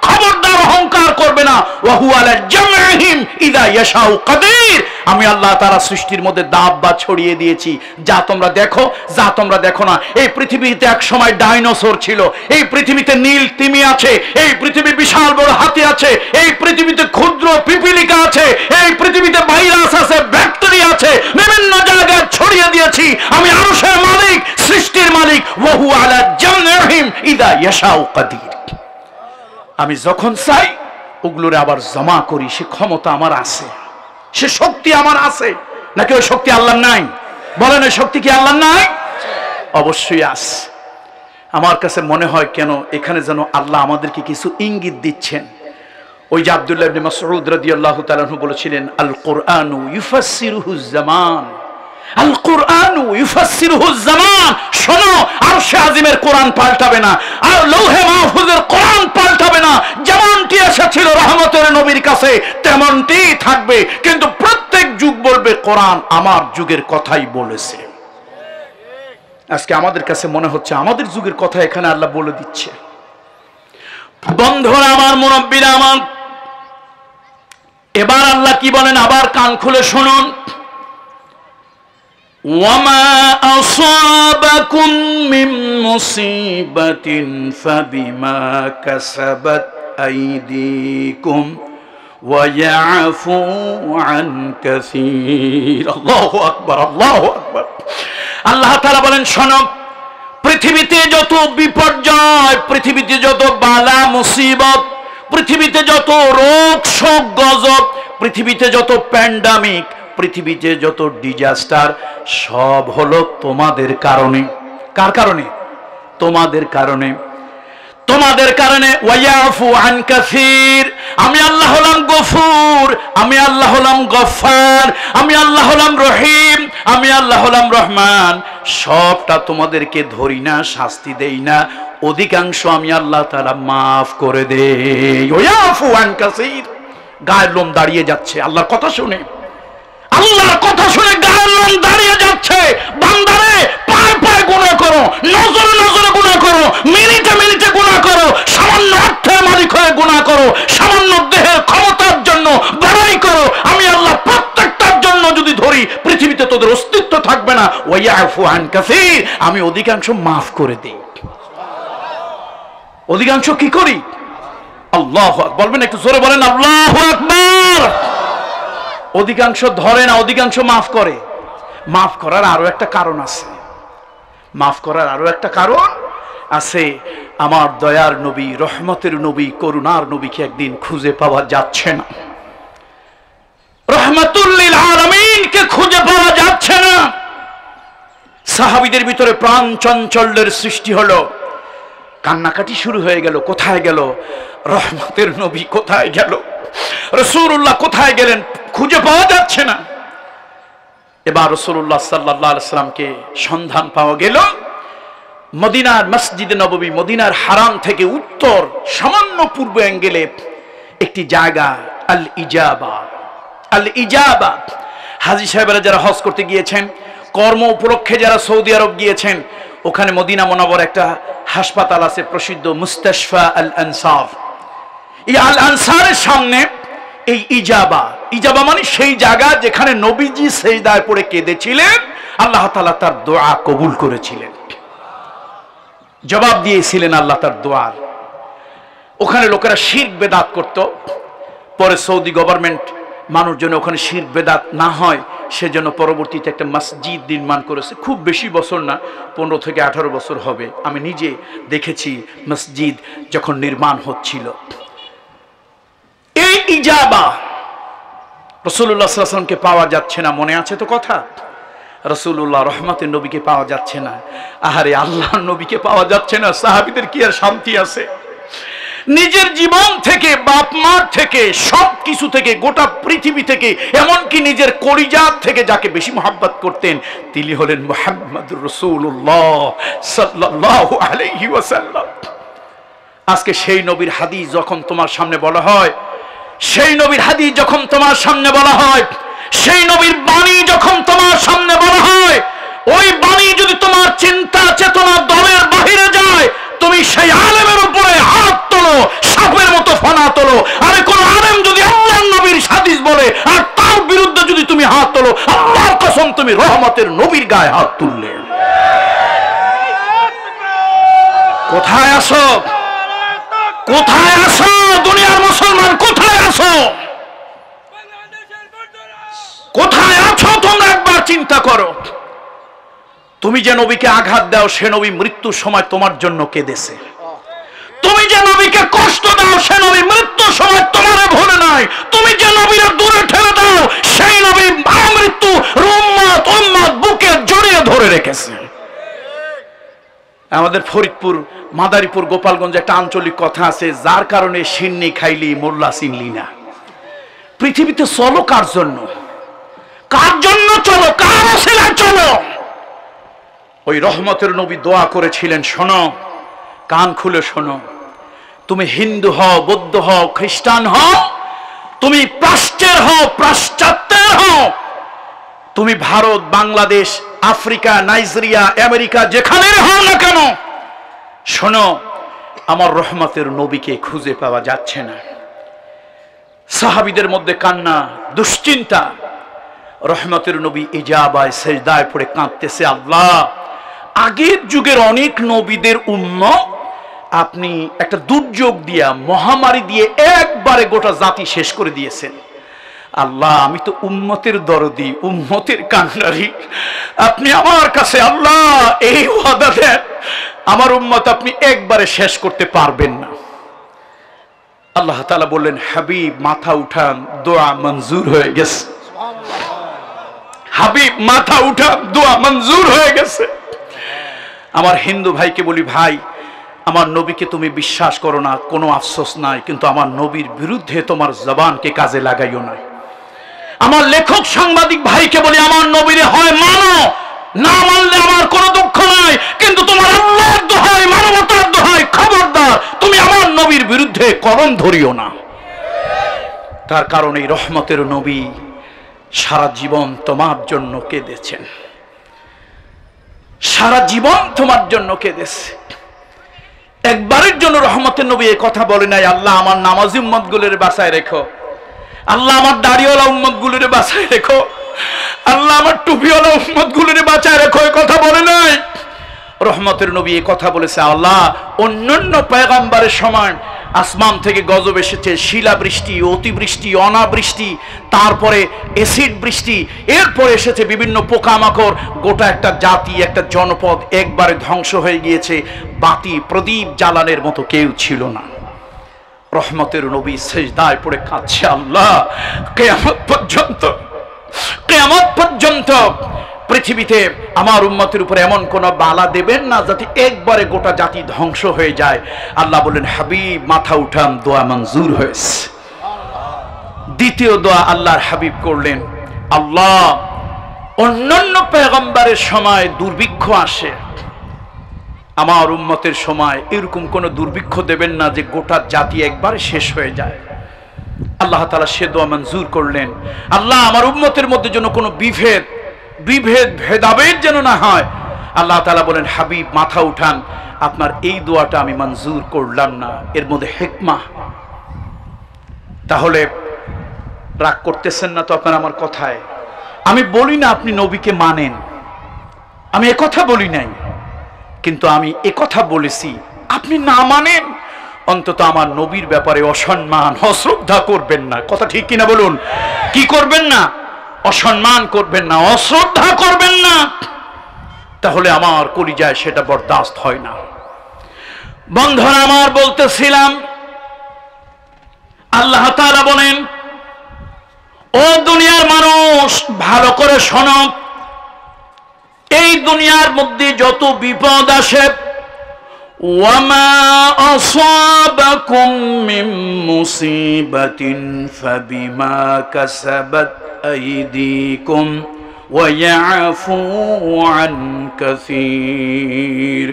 খবরদার অহংকার করবে না। ওয়াহু আলা জামইহিম ইযা ইয়াশাউ কাদির। আমি আল্লাহ তাআলা সৃষ্টির মধ্যে দাব্বা ছড়িয়ে দিয়েছি, যা তোমরা দেখো, যা তোমরা দেখো না। এই পৃথিবীতে এক সময় ডাইনোসর ছিল, এই পৃথিবীতে নীল তিমি আছে, এই পৃথিবী বিশাল বড় হাতি আছে, এই পৃথিবীতে ক্ষুদ্র পিপিলিকা আছে, এই পৃথিবীতে ভাইরাস আছে, ব্যাকটেরিয়া আছে, বিভিন্ন জায়গায় ছড়িয়ে দিয়েছি। আমি আরশের মালিক, সৃষ্টির মালিক। ওয়াহু আলা জামইহিম ইযা ইয়াশাউ কাদির। আমি যখন চাই ওগুলোরে আবার জমা করি, সে ক্ষমতা আমার আছে, সে শক্তি আমার আছে। নাকি ওই শক্তি আল্লাহর নাই? বলেন, ওই শক্তি কি আল্লাহর নাই? অবশ্যই আছে। আমার কাছে মনে হয় কেন এখানে যেন আল্লাহ আমাদেরকে কিছু ইঙ্গিত দিচ্ছেন। ওই যে আব্দুল্লাহ ইবনে মাসউদ রাদিয়াল্লাহু তাআলা আনহু বলেছিলেন, আল কুরআনু ইউফাসসিরুহু জামান, আল কুরআনু ইউফাসসিরুহু জামান। শোনো, আরশে আজিমের কোরআন পাল্টাবে না, আর লৌহে মাহফুজের কোরআন পাল্টাবে না। যেমনটি এসেছিল রহমতের নবীর কাছে তেমনটি থাকবে, কিন্তু প্রত্যেক কোরআন আমার যুগের কথাই বলেছে। আজকে আমাদের কাছে মনে হচ্ছে আমাদের যুগের কথা এখানে আল্লাহ বলে দিচ্ছে। বন্ধুরা আমার, মুরব্বীরা আমার, এবার আল্লাহ কি বলেন আবার কান খুলে শুনুন। ওয়ামা আসাবাকুম মিন মুসিবাতিন ফাবিমা কাসাবাত আইদিকুম ওয়া ইয়াফু আন কাসীর। আল্লাহু আকবার, আল্লাহু আকবার। আল্লাহ তাআলা বলেন, শোনো, পৃথিবীতে যত বিপর্যয়, পৃথিবীতে যত বালা মুসিবত, পৃথিবীতে যত রোগ শোক গজব, পৃথিবীতে যত প্যান্ডামিক, পৃথিবীতে যত ডিজাস্টার, সব হলো তোমাদের কারণে। কার কারণে? তোমাদের কারণে। তোমাদের কারণে। ওয়ায়াফু আন কাসীর। আমি আল্লাহ হলাম গফুর, আমি আল্লাহ হলাম গফফার, আমি আল্লাহ হলাম রহিম, আমি আল্লাহ হলাম রহমান। সবটা তোমাদেরকে ধরি না, শাস্তি দেই না, অধিকাংশ আমি আল্লাহ তাআলা মাফ করে দেই। ওয়ায়াফু আন কাসীর। গায়ের লোম দাঁড়িয়ে যাচ্ছে আল্লাহর কথা শুনে। আল্লাহর কথা শুনে গায়ের লোম দাঁড়িয়ে যাচ্ছে। বান্দারে, পায়ে পায়ে গুনাহ করো, নজরে নজরে গুনাহ করো, মিনিটে মিনিটে গুনাহ করো, সামান্য অর্থের মালিক হয়ে গুনাহ করো, সামান্য দেহের ক্ষমতার জন্য বড়াই করো, আমি আল্লাহ প্রত্যেকটার জন্য যদি ধরি পৃথিবীতে তোদের অস্তিত্ব থাকবে না। ওয়ায়াফু আন কাসীর। আমি অধিকাংশ মাফ করে দিই। অধিকাংশ কি করি? আল্লাহু আকবার। বলবেন একটু জোরে বলেন আল্লাহু আকবার। অধিকাংশ ধরে না, অধিকাংশ মাফ করে। মাফ করার আরো একটা কারণ আছে। মাফ করার আরো একটা কারণ আছে। আমার দয়ার নবী, রহমতের নবী, করুণার নবীকে একদিন খুঁজে পাওয়া যাচ্ছে না। রহমাতুল লিল আলামিনকে খুঁজে পাওয়া যাচ্ছে না। সাহাবীদের ভিতরে প্রাণ চাঞ্চল্যের সৃষ্টি হলো। কান্নাকাটি শুরু হয়ে গেল। কোথায় গেল রহমতের নবী? কোথায় গেল রাসূলুল্লাহ? কোথায় গেলেন? খুঁজে পাওয়া যাচ্ছে না। এবার রাসূলুল্লাহ সাল্লাল্লাহু আলাইহি সাল্লামকে সন্ধান পাওয়া গেল মদিনার মসজিদে নববী, মদিনার হারাম থেকে উত্তর সামান্য পূর্ব অ্যাঙ্গেলে একটি জায়গা, আল ইজাবা। আল ইজাবা। হাজী সাহেবরা যারা হজ করতে গিয়েছেন, কর্ম উপলক্ষে যারা সৌদি আরব গিয়েছেন, ওখানে মদিনা মুনাওয়ার একটা হাসপাতাল আছে প্রসিদ্ধ, মুস্তাশফা আল আনসার। এই আল আনসারের সামনে এই ইজাবা। ইজাবা মানে সেই জায়গা যেখানে নবীজি সেজদায় পড়ে কেঁদেছিলেন, আল্লাহ তাআলা তার দোয়া কবুল করেছিলেন, জবাব দিয়েছিলেন আল্লাহ তার দোয়ার। ওখানে লোকেরা শিরক বেদাত করত। পরে সৌদি গভর্নমেন্ট মানুষজন ওখানে শিরক বেদাত না হয় সেজন্য পরবর্তীতে একটা মসজিদ নির্মাণ করেছে। খুব বেশি বছর না, 15 থেকে 18 বছর হবে। আমি নিজে দেখেছি মসজিদ যখন নির্মাণ হচ্ছিল। এই ইজাবা রাসূলুল্লাহ সাল্লাল্লাহু আলাইহি ওয়াসাল্লামকে পাওয়া যাচ্ছে না। মনে আছে তো কথা? রাসূলুল্লাহ রহমতের নবীকে পাওয়া যাচ্ছে না। আহারে, আল্লাহর নবীকে পাওয়া যাচ্ছে না, সাহাবীদের কি আর শান্তি আছে? নিজের জীবন থেকে, বাপ মার থেকে, সব কিছু থেকে, গোটা পৃথিবী থেকে, এমনকি নিজের কলিজাত থেকে যাকে বেশি মহব্বত করতেন তিনি হলেন মুহাম্মদুর রাসূলুল্লাহ সাল্লাল্লাহু আলাইহি ওয়াসাল্লাম। আজকে সেই নবীর হাদিস যখন তোমার সামনে বলা হয়, সেই নবীর হাদিস যখন তোমার সামনে বলা হয়, সেই নবীর বাণী যখন তোমার সামনে বলা হয়, ওই বাণী যদি তোমার চিন্তা চেতনা দলের বাহিরে যায়, তুমি সেই আলেমের উপরে হাত তোলো, সাপের মতো ফানা তোলো। আরে কোন আলেম যদি আল্লাহর নবীর হাদিস বলে আর তার বিরুদ্ধে যদি তুমি হাত তোলো, আল্লাহর কসম তুমি রহমতের নবীর গায়ে হাত তুললে। কোথায় আসো? কোথায় আসো দুনিয়ার মুসলমান? কোথায় আসো? কোথায় আছো তোমরা একবার চিন্তা করো। তুমি যে নবীকে আঘাত দাও, সে নবী মৃত্যুর সময় তোমার জন্য কেঁদেছে। তুমি যে নবীকে কষ্ট দাও, সে নবী মৃত্যুর সময় তোমারে ভুলে নাই। তুমি যে নবীর দূরে ঠেলে দাও, সেই নবী মৃত্যু উম্মত উম্মত বুকে জড়িয়ে ধরে রেখেছে। আমাদের ফরিদপুর, মাদারীপুর, গোপালগঞ্জ একটা আঞ্চলিক কথা আছে, যার কারণে সিন্নি খাইলি মোল্লা চিনলি না। পৃথিবীতে চলো কার জন্য? কার জন্য চলো? কার ওসিলায় চলো? ওই রহমতের নবী দোয়া করেছিলেন। শোনো, কান খুলে শোনো। তুমি হিন্দু হও, বৌদ্ধ হও, খ্রিস্টান হও, তুমি প্রাচ্যের হও, পাশ্চাত্যের হও, তুমি Bharat, Bangladesh, Africa, Nigeria, America, যেখানে হও না কেন, শোনো, আমার রহমতের নবীকে খুঁজে পাওয়া যাচ্ছে না। সাহাবীদের মধ্যে কান্না, দুশ্চিন্তা। রহমতের নবী ইজাবায় সেজদায় পড়ে কাঁদতেছে, আল্লাহ, আগের যুগের অনেক নবীদের উম্মত আপনি একটা দুর্যোগ দিয়া, মহামারী দিয়ে একবারে গোটা জাতি শেষ করে দিয়েছেন। আল্লাহ, আমি তো উম্মতের দরদি, উম্মতের কান্নারি। আপনি আমার কাছে আল্লাহ এই ওয়াদা দেন, আমার উম্মত আপনি একবারে শেষ করতে পারবেন না। আল্লাহ তাআলা বললেন, হাবিব মাথা উঠান, দোয়া মঞ্জুর হয়ে গেছে। হাবিব মাথা উঠান, দোয়া মঞ্জুর হয়ে গেছে। আমার হিন্দু ভাইকে বলি, ভাই, আমার নবীকে তুমি বিশ্বাস করো না, কোনো আফসোস নাই, কিন্তু আমার নবীর বিরুদ্ধে তোমার জবানকে কাজে লাগাইও না। আমার লেখক সাংবাদিক ভাইকে বলি, আমার নবীরে হয় মানো, না মানলে আমার কোনো দুঃখ নাই, কিন্তু তোমার আল্লাহর দোহাই, মানবতার দোহাই, খবরদার তুমি আমার নবীর বিরুদ্ধে কলম ধরিও না। তার কারণে এই রহমতের নবী সারা জীবন তোমার জন্য কেঁদেছেন, সারা জীবন তোমার জন্য কেঁদেছে। একবারের জন্য রহমতের নবী এই কথা বলে নাই, আল্লাহ আমার নামাজি উম্মত গুলোরে বাঁচায় রেখো, আল্লাহ আমার দাড়িওয়ালা উম্মত গুলোরে বাঁচায় রেখো, আল্লাহ আমার টুপিওয়ালা উম্মত গুলোরে বাঁচায় রেখো, এই কথা বলে নাই। রহমতের নবী এই কথা বলেছে, আল্লাহ অন্যান্য পয়গম্বরের সময় আসমান থেকে গজব এসেছে, শিলাবৃষ্টি, অতিবৃষ্টি, অনাবৃষ্টি, তারপরে অ্যাসিড বৃষ্টি, এরপরে এসেছে বিভিন্ন পোকামাকড়, গোটা একটা জাতি, একটা জনপদ একবারে ধ্বংস হয়ে গিয়েছে, বাতি প্রদীপ জ্বালানের মতো কেউ ছিল না। রহমতের নবী সেজদায় পড়ে কাঁদছে, আল্লাহ কিয়ামত পর্যন্ত, কিয়ামত পর্যন্ত পৃথিবীতে আমার উম্মতের উপরে এমন কোন বালা দেবেন না যাতে একবারে গোটা জাতি ধ্বংস হয়ে যায়। আল্লাহ বলেন, হাবিব মাথা উঠান, দোয়া মঞ্জুর হয়েছে। দ্বিতীয় দোয়া আল্লাহর হাবিব করলেন, আল্লাহ অন্যান্য পয়গম্বরের সময় দুর্ভিক্ষ আসে, আমার উম্মতের সময় এরকম কোন দুর্ভিক্ষ দেবেন না যে গোটা জাতি একবারে শেষ হয়ে যায়। আল্লাহ তাআলা সে দোয়া মঞ্জুর করলেন, আল্লাহ আমার উম্মতের মধ্যে যেন কোনো বিভেদ, ভেদাভেদ যেন না হয়। আল্লাহ তাআলা বলেন, হাবিব মাথা উঠান, আপনার এই দোয়াটা আমি মঞ্জুর করলাম না, এর মধ্যে হিকমা। তাহলে রাগ করতেছেন না তো আপনার আমার কথায়? আমি বলি না আপনি নবীকে মানেন, আমি একথা বলি নাই, কিন্তু আমি একথা বলেছি আপনি না মানেন, অন্তত আমার নবীর ব্যাপারে অসম্মান, অশ্রদ্ধা করবেন না। কথা ঠিক কিনা বলুন? কি করবেন না? অসম্মান করবেন না, অশ্রদ্ধা করবেন না, তাহলে আমার কলিজায় সেটা বরদাস্ত হয় না। বন্ধুরা আমার, বলতেছিলাম আল্লাহ তাআলা বলেন, ও দুনিয়ার মানুষ ভালো করে শোনো, এই দুনিয়ার মধ্যে যত বিপদ আসে, ওয়ামা আসাবাকুম মিন মুসিবাতিন ফাবিমা কাসাবাত আইদিকুম ওয়া ইয়াফু আন কাসীর।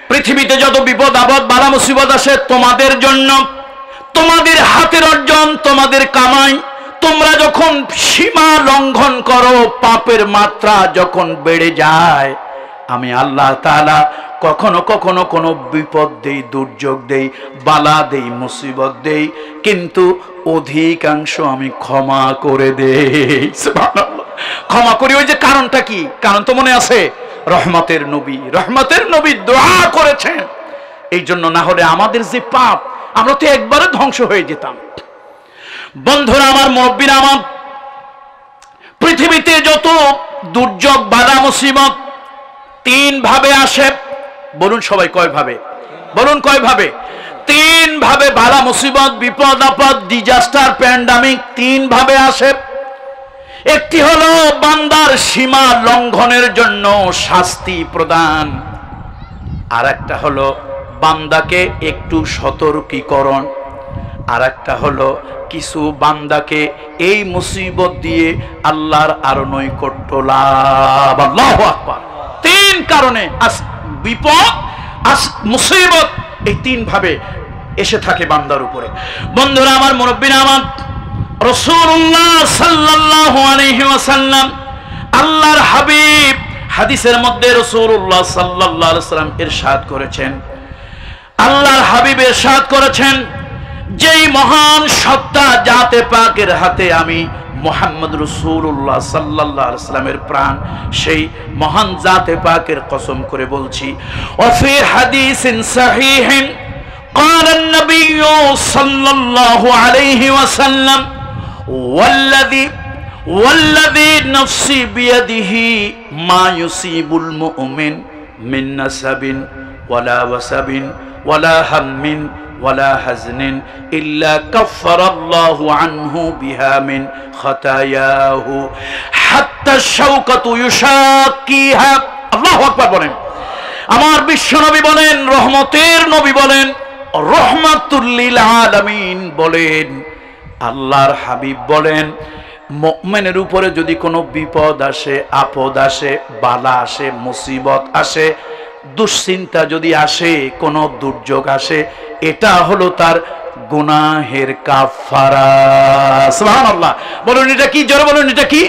পৃথিবীতে যত বিপদ আপদ বালা মুসিবত আসে তোমাদের জন্য, তোমাদের হাতের অর্জন, তোমাদের কামাই। তোমরা যখন সীমা লঙ্ঘন করো, পাপের মাত্রা যখন বেড়ে যায়, আমি আল্লাহ তাআলা কখনো কখনো কোনো বিপদ দেই, দুর্যোগ দেই, বালা দেই, মুসিবত দেই, কিন্তু অধিকাংশ আমি ক্ষমা করে দেই। সুবহানাল্লাহ, ক্ষমা করি। ওই যে কারণটা কি? কারণ তো মনে আছে, রহমতের নবী, রহমতের নবী দোয়া করেছেন এই জন্য, না হলে আমাদের যে পাপ, আমরা তো একবারে ধ্বংস হয়ে যেতাম। বন্ধুরা আমার, মুরব্বীরা আমার, পৃথিবীতে যত দুর্যোগ বালা মুসিবত তিন ভাবে আসে। বলুন সবাই, কয় ভাবে? বলুন কয় ভাবে? তিন ভাবে বালা মুসিবত, বিপদ আপদ, ডিজাস্টার, প্যান্ডামিক তিন ভাবে আসে। একটি হলো বান্দার সীমা লঙ্ঘনের জন্য শাস্তি প্রদান, আর একটা হলো বান্দাকে একটু সতর্কীকরণ, আর একটা হলো কিছু বান্দাকে এই মুসিবত দিয়ে আল্লাহর আরো নৈকট্য লাভ। আল্লাহু আকবার। তিন কারণে বিপদ, মুসিবত, এই তিন ভাবে এসে থাকে বান্দার উপরে। বন্ধুরা আমার, মুরব্বীরা আমার, রাসূলুল্লাহ সাল্লাল্লাহু আলাইহি ওয়াসাল্লাম আল্লাহর হাবিব হাদিসের মধ্যে রাসূলুল্লাহ সাল্লাল্লাহু আলাইহি ওয়াসাল্লাম ইরশাদ করেছেন, আল্লাহর হাবিব ইরশাদ করেছেন, যেই মহান সত্তা জাতে পাকের হাতে আমি মুহাম্মদ রাসূলুল্লাহ সাল্লাল্লাহু আলাইহি ওয়াসাল্লামের প্রাণ, সেই মহান জাতে পাকের কসম করে বলছি, ওয়াফি হাদিসিন সাহিহিন قال النبي صلى الله عليه وسلم والذي نفسي بيده ما يصيب المؤمن من نسب ولا وسب ولا هم ولا حزن إلا كفر الله عنه بها من خطاياه حتى الشوكة يشاكيها। আল্লাহু আকবার বলেন। আমার বিশ্ব নবী বলেন, রহমতের নবী বলেন, রহমাতুল লিল আলামিন বলেন, আল্লাহর হাবিব বলেন, মুমিনের উপরে যদি কোনো বিপদ আসে, আপদ আসে, বালা আসে, মুসিবত আসে, দুশ্চিন্তা যদি আসে, কোনো দুর্যোগ আসে, এটা হলো তার গুনাহের কাফারা। সুবহানাল্লাহ। বলুন এটা কি? জোরে বলুন এটা কি?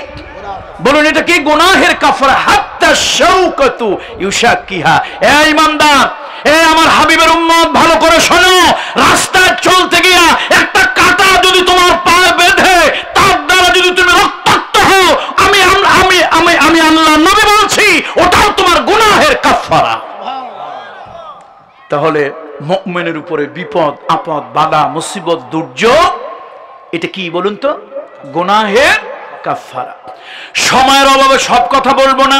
বলুন এটা কি? গুনাহের কাফারা। হাত্তা শাওকাতু ইউশাকিহা। এ ইমানদার, এ আমার হাবিবের উম্মত, ভালো করে শোনো। রাস্তায় চলতে গিয়া একটা কাঁটা যদি তোমার পায়ে বেঁধে, তার দ্বারা যদি তুমি রক্তাক্ত হও, আমি আল্লাহ নবী বলছি, ওটাও তোমার গুনাহের কাফারা। তাহলে মুমিনের উপরে বিপদ, আপদ, বালা, মুসিবত, দুর্যোগ, এটা কি বলুন তো? গুনাহের কাফারা। সময়ের অভাবে সব কথা বলবো না,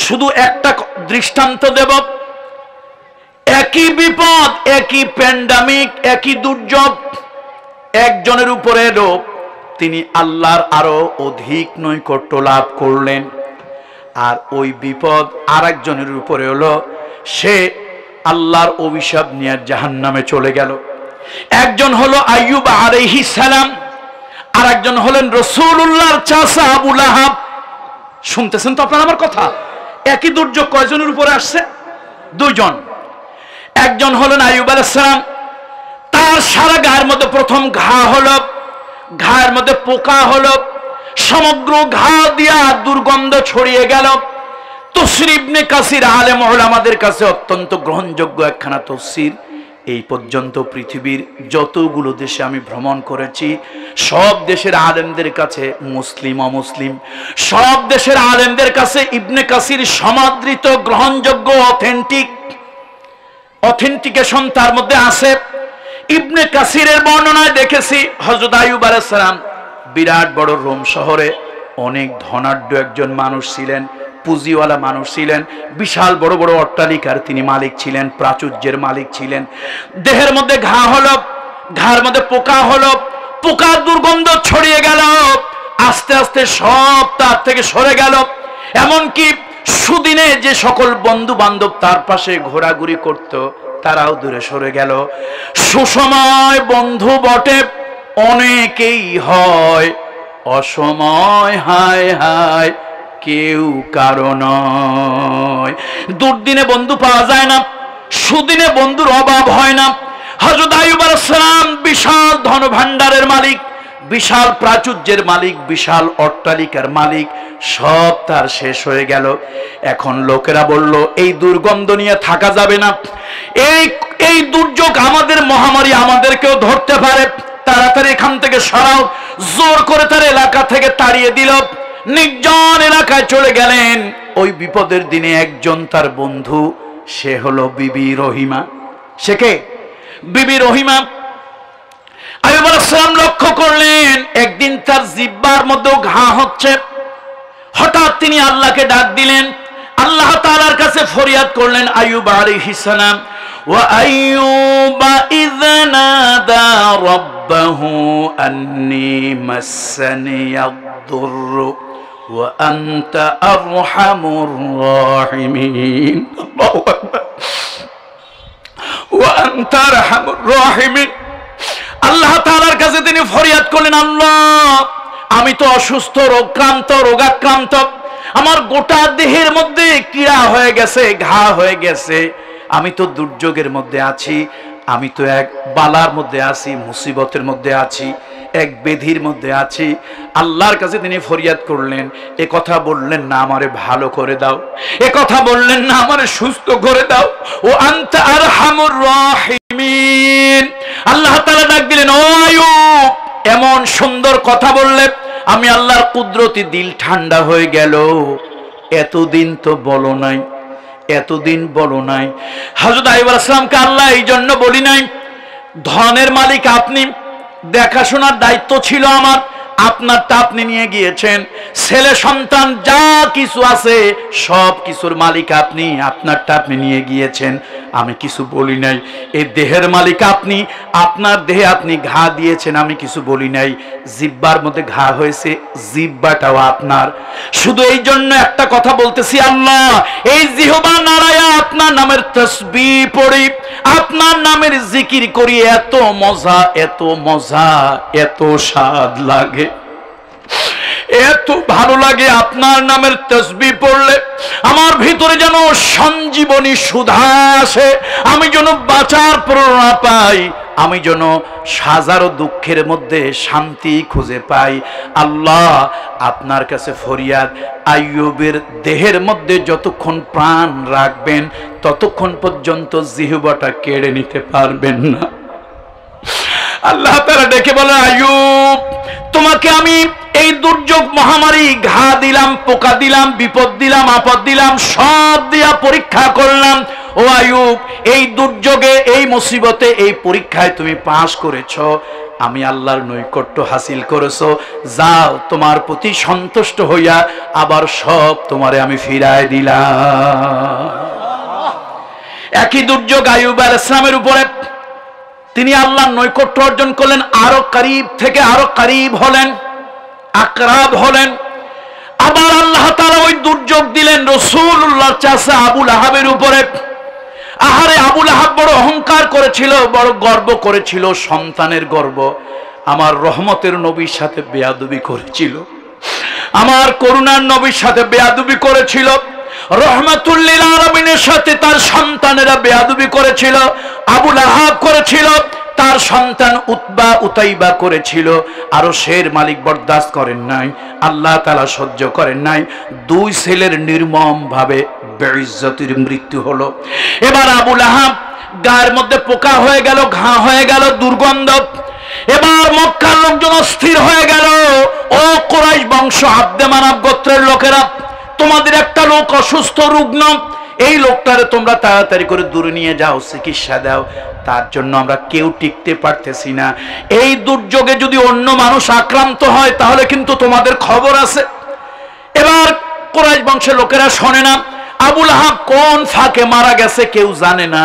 শুধু একটা দৃষ্টান্ত দেব। একই বিপদ, একই প্যান্ডামিক, একই দুর্যোগ একজনের উপরে এলো, তিনি আল্লাহর আরো অধিক নৈকট্য লাভ করলেন। আর ওই বিপদ আর একজনের উপরে হলো, সে আল্লাহর অভিশাপ নিয়ে জাহান্নামে চলে গেল। একজন হলো আইয়ুব আলাইহিস সালাম, আর একজন হলেন রাসূলুল্লাহর চাচা আবু লাহাব। শুনতেছেন তো আপনারা আমার কথা? একই দুর্যোগ কয়জনের উপরে আসছে? দুইজন। একজন হলেন আইয়ুব আলাইহিস সালাম, তার সারা গায়ের মধ্যে প্রথম ঘা হলো, ঘায়ের মধ্যে পোকা হলো, সমগ্র ঘা দিয়া দুর্গন্ধ ছড়িয়ে গেল। তাফসীর ইবনে কাসির আলেম উলামাদের কাছে অত্যন্ত গ্রহণযোগ্য একখানা তাফসীর। এই পর্যন্ত পৃথিবীর যতগুলো দেশে আমি ভ্রমণ করেছি, সব দেশের আলেমদের কাছে, মুসলিম অমুসলিম, সব দেশের আলেমদের কাছে ইবনে কাসির সমাদৃত, গ্রহণযোগ্য, অথেন্টিকেশন তার মধ্যে আছে। ইবনে কাসিরের বর্ণনায় দেখেছি, হযরত আইয়ুব আলাইহিস সালাম বিরাট বড় রোম শহরে অনেক ধনাঢ্য একজন মানুষ ছিলেন, পুঁজিওয়ালা মানুষ ছিলেন, বিশাল বড় বড় অট্টালিকার তিনি মালিক ছিলেন, প্রাচুর্যের মালিক ছিলেন। দেহের মধ্যে ঘা হলো, ঘাড়ের মধ্যে পোকা হলো, পোকার দুর্গন্ধ ছড়িয়ে গেল, আস্তে আস্তে সব তার থেকে সরে গেল। এমনকি সুদিনে যে সকল বন্ধু বান্ধব তার পাশে ঘোরাঘুরি করত, তারাও দূরে সরে গেল। সুসময় বন্ধু বটে অনেকেই হয়, অসময় হায় হায় কেউ কারো নয়। দুর্দিনে বন্ধু পাওয়া যায় না, সুদিনে বন্ধুর অভাব হয় না। হযরত আইয়ুব আলাইহিস সালাম বিশাল ধন ভাণ্ডারের মালিক, বিশাল প্রাচুর্যের মালিক, বিশাল অট্টালিকার মালিক, সব তার শেষ হয়ে গেল। এখন লোকেরা বলল, এই দুর্গন্ধ নিয়ে থাকা যাবে না, এই দুর্যোগ আমাদের মহামারী, আমাদেরকেও ধরতে পারে, তাড়াতাড়ি এখান থেকে সরাও। জোর করে তার এলাকা থেকে তাড়িয়ে দিল, নির্জন এলাকায় চলে গেলেন। ওই বিপদের দিনে একজন তার বন্ধু, সে হলো বিবি রহিমা। সে কে? বিবি রহিমা। আইয়ুব আলাইহিস সালাম লক্ষ্য করলেন একদিন তার জিহ্বার মধ্যে ঘা হচ্ছে। হঠাৎ তিনি আল্লাহকে ডাক দিলেন, আল্লাহ তাআলার কাছে ফরিয়াদ করলেন। আইয়ুব আলাইহিস সালাম, ওয়া আইয়ুবা ইয নাদা রাব্বাহু আন্নী মাসসানিয়াদ-দুররু ওয়া আনতা আরহামুর রাহিমিন। আল্লাহু আকবার। ওয়া আনতা আরহামুর রাহিমিন। আল্লাহ তাআলার কাছে তিনি ফরিয়াদ করলেন, আল্লাহ আমি তো অসুস্থ, রোগাক্রান্ত, আমার গোটা দেহের মধ্যে কিড়া হয়ে গেছে, ঘা হয়ে গেছে, আমি তো দুর্যোগের মধ্যে আছি, আমি তো এক বালার মধ্যে আছি, মুসিবতের মধ্যে আছি। এক বেধির মধ্যে আছি। আল্লাহর কাছে তিনি ফরিয়াদ করলেন, এ কথা বললেন না আমারে ভালো করে দাও, এ কথা বললেন না আমারে সুস্থ করে দাও। ও আনতা আরহামুর রাহিমিন। আল্লাহ তাআলা ডাক দিলেন, ও আইয়ুব, এমন সুন্দর কথা বললে আমি আল্লাহর কুদরতি দিল ঠান্ডা হয়ে গেল। এতদিন তো বলো নাই, এতদিন বলো নাই। হযরত আইয়ুব আলাইহিস সালামকে আল্লাহ এই জন্য বলি নাই, ধনের মালিক আপনি, দেখাশোনার দায়িত্ব ছিল আমার, আপনারটা আপনি নিয়ে গিয়েছেন। ছেলে সন্তান যা কিছু আছে সব কিছুর মালিক আপনি, আপনারটা আপনি নিয়ে গিয়েছেন। আমি কিছু বলি নাই। এই দেহের মালিক আপনি, আপনার দেহে আপনি ঘা দিয়েছেন, আমি কিছু বলি নাই। জিহ্বার মধ্যে ঘা হয়েছে, জিহ্বাটাও আপনার। শুধু এই জন্য একটা কথা বলতেছি, আল্লাহ এই জিহ্বা নাড়ায়া আপনার নামের তাসবিহ পড়ি, আপনার নামের জিকির করি, এত মজা, এত মজা, এত স্বাদ লাগে, এত ভালো লাগে হাজার নামের তাসবিহ পড়লে আমার ভিতরে যেন সঞ্জীবনী সুধা আসে, আমি যেন বাঁচার প্রেরণা পাই, আমি যেন হাজারো দুঃখের মধ্যে শান্তি খুঁজে পাই। আল্লাহ আপনার কাছে ফরিয়াদ, আইয়ুবের দেহের মধ্যে যতক্ষণ প্রাণ রাখবেন ততক্ষণ পর্যন্ত জিহ্বাটা কেড়ে নিতে পারবেন না। আল্লাহ তাআলা ডেকে বলে, আইয়ুব তোমাকে আমি এই দুর্যোগ মহামারী ঘা দিলাম, পোকা দিলাম, বিপদ দিলাম, আপদ দিলাম, সব দিয়া পরীক্ষা করলাম। ও আইয়ুব এই দুর্যোগে, এই মুসিবতে, এই পরীক্ষায় তুমি পাস করেছো, আমি আল্লাহর নৈকট্য হাসিল করেছো। যাও তোমার প্রতি সন্তুষ্ট হইয়া আবার সব তোমারে আমি ফিরায় দিলাম। একই দুর্যোগ আইয়ুব আলাইহিস সালামের উপরে, তিনি আল্লাহর নৈকট্য অর্জন করলেন, আরো করিব থেকে আরো করিব হলেন, আকরাব হলেন। আবার আল্লাহ তাআলা ওই দুর্যোগ দিলেন রাসূলুল্লাহর চাচা আবু লাহাবের উপরে। আহারে আবু লাহাব বড় অহংকার করেছিল, বড় গর্ব করেছিল, সন্তানের গর্ব। আমার রহমতের নবীর সাথে বেয়াদবি করেছিল, আমার করুণার নবীর সাথে বেয়াদবি করেছিল, রহমাতুল লিল আলামিনের সাথে তার সন্তানেরা বেয়াদবি করেছিল। আবু লাহাব করেছিল, তার সন্তান উতবা উতাইবা করেছিল। আরো শের মালিক বরদাস্ত করেন নাই, আল্লাহ তাআলা সহ্য করেন নাই। দুই ছেলের নির্মম ভাবে বেইজ্জতির মৃত্যু হলো। এবার আবু লাহাব গায়ের মধ্যে পোকা হয়ে গেল, ঘা হয়ে গেল, দুর্গন্ধ। এবার মক্কার লোকজন অস্থির হয়ে গেল। ও কুরাইশ বংশ, আব্দে মানাব গোত্রের লোকেরা, তোমাদের একটা লোক অসুস্থ, রুগ্ন, এই লোকটারে তোমরা তাড়াতাড়ি করে দূরে নিয়ে যাও, চিকিৎসা দাও, তার জন্য আমরা কেউ টিকতে পারতেছি না। এই দুর্যোগে যদি অন্য মানুষ আক্রান্ত হয় তাহলে কিন্তু তোমাদের খবর আছে। এবার কুরাইশ বংশের লোকেরা শোনে না, আবু লাহাব কোন ফাঁকে মারা গেছে কেউ জানে না।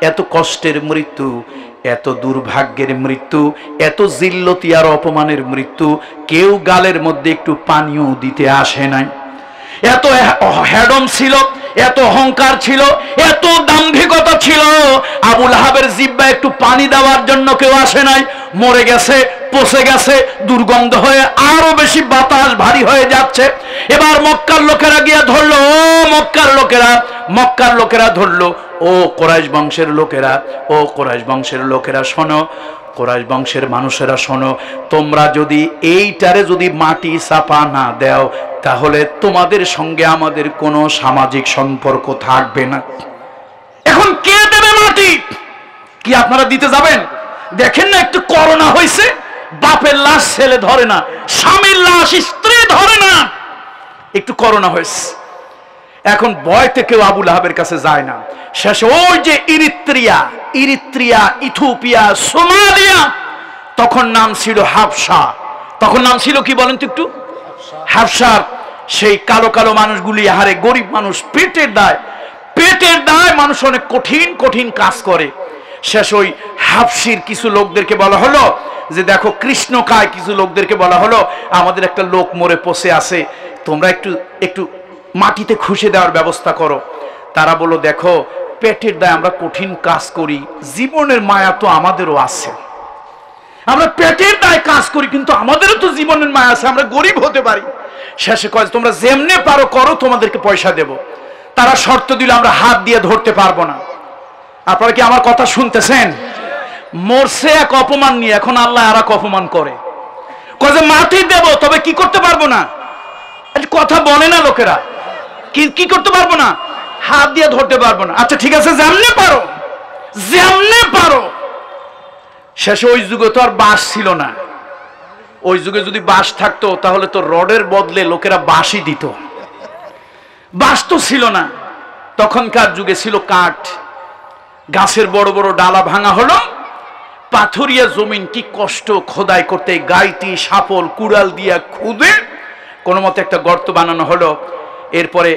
এত কষ্টের মৃত্যু, এত দুর্ভাগ্যের মৃত্যু, এত জিল্লতি আর অপমানের মৃত্যু, কেউ গালের মধ্যে একটু পানিও দিতে আসে নাই। এত হেডম ছিল, এত অহংকার ছিল, এত দাম্ভিকতা ছিল, আবু লাহাবের জিহ্বায় একটু পানি দেওয়ার জন্য কেউ আসে নাই। মরে গেছে, পচে গেছে, দুর্গন্ধ হয়ে আরো বেশি বাতাস ভারী হয়ে যাচ্ছে। এবার মক্কার লোকেরা গিয়ে ধরলো, ও মক্কার লোকেরা, মক্কার লোকেরা ধরলো, ও কুরাইশ বংশের লোকেরা, ও কুরাইশ বংশের লোকেরা শোনো, কুরাইশ বংশের মানুষেরা শোনো, তোমরা যদি এইটারে যদি মাটি চাপা না দাও তাহলে তোমাদের সঙ্গে আমাদের কোনো সামাজিক সম্পর্ক থাকবে না। এখন কে দেবে মাটি? কি আপনারা দিতে যাবেন? দেখেন না একটু করোনা হয়েছে, বাপের লাশ ছেলে ধরে না, স্বামীর লাশ স্ত্রী ধরে না, একটু করোনা হয়েছে। এখন ভয়তে কেউ আবু লাহাবের কাছে যায় না। শেষে ওই যে ইরিত্রিয়া, ইথিওপিয়া, সোমালিয়া, তখন নাম ছিল হাবশা। তখন নাম ছিল কি বলেন তো একটু? হাবশার সেই কালো কালো মানুষগুলি, আহারে গরিব মানুষ, পেটের দায় মানুষ অনেক কঠিন কঠিন কাজ করে। শেষ ওই হাবশির কিছু লোকদেরকে বলা হলো যে দেখো কৃষ্ণকায় কিছু লোকদেরকে বলা হলো, আমাদের একটা লোক মরে পচে আছে, তোমরা একটু মাটিতে খুশে দেওয়ার ব্যবস্থা করো। তারা বলল, দেখো পেটের দায় আমরা কঠিন কাজ করি, জীবনের মায়া তো আমাদেরও আছে, আমরা পেটের দায় কাজ করি কিন্তু আমাদেরও তো জীবনের মায়া আছে, আমরা গরিব হতে পারি। শেষে কয় তোমরা যেমনে পারো করো, তোমাদেরকে পয়সা দেব। তারা শর্ত দিল, আমরা হাত দিয়ে ধরতে পারবো না। আপনারা কি আমার কথা শুনতেছেন? মরছে এক অপমান নিয়ে, এখন আল্লাহ আর এক অপমান করে। কয়ে মাটি দেব, তবে কি করতে পারবো না। কথা বলে না লোকেরা, কি করতে পারবো না, হাত দিয়ে ধরতে পারবো না। আচ্ছা ঠিক আছে, যেমনে পারো যেমনে পারো। শেষে ওই যুগে তো আর বাঁশ ছিল না। ওই যুগে যদি বাঁশ থাকতো তাহলে তো রডের বদলে লোকেরা বাঁশই দিত। বাঁশ তো ছিল না, তখনকার যুগে ছিল কাঠ। গাছের বড় বড় ডালা ভাঙা হলো, পাথরিয়া জমিন কি কষ্ট খোদাই করতে, গাইতি সাপল কুড়াল দিয়া খুদে কোনো মতে একটা গর্ত বানানো হলো। এরপরে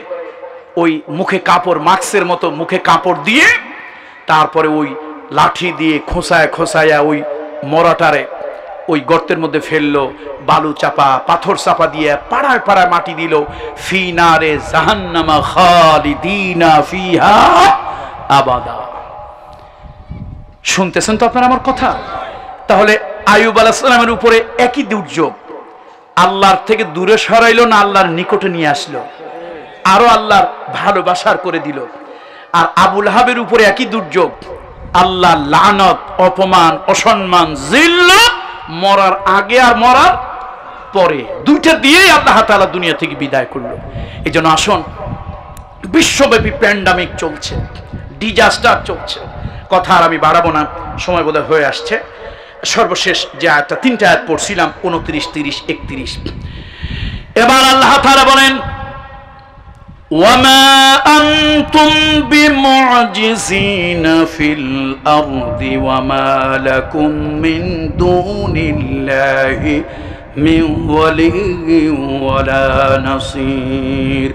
ওই মুখে কাপড়, মাস্কের মতো মুখে কাপড় দিয়ে তারপরে ওই লাঠি দিয়ে খোঁসায় খোঁসায়া ওই মরাটারে ওই গর্তের মধ্যে ফেললো, বালু চাপা পাথর চাপা দিয়ে পাড়ায় পাড়ায় মাটি দিল। ফি নারে জাহান্নামা খালিদিনা ফিহা আবাদা। শুনতেছেন তো আপনারা আমার কথা? তাহলে আইয়ুব আলাইহিস সালামের উপরে একই দুর্যোগ, আল্লাহর থেকে দূরে সরাইলো না আল্লাহর নিকটে নিয়ে আসলো, আরো আল্লাহর ভালোবাসার করে দিল। আর আবু লাহাবের উপরে একই দুর্যোগ, আল্লাহ লানত, অপমান, অসম্মান, জিল্লাত, মরার আগে আর মরার পরে, দুইটা দিয়েই আল্লাহ তাআলা দুনিয়া থেকে বিদায় করলো। এই জন্য আসুন, বিশ্বব্যাপী প্যান্ডামিক চলছে, ডিজাস্টার চলছে, কথা আর আমি বাড়াবো না, সময় বোধহয় হয়ে আসছে। সর্বশেষ যে আয়াতটা, তিনটা আয়াত পড়ছিলাম, 29, 30, 31। এবার আল্লাহ তাআলা বলেন, ওয়ামা আনতুম বিমুজিজিনা ফিল আরদি ওয়ামা লাকুম মিন দুনিল্লাহি মিন ওয়ালিয়্যিন ওয়ালা নাসীর।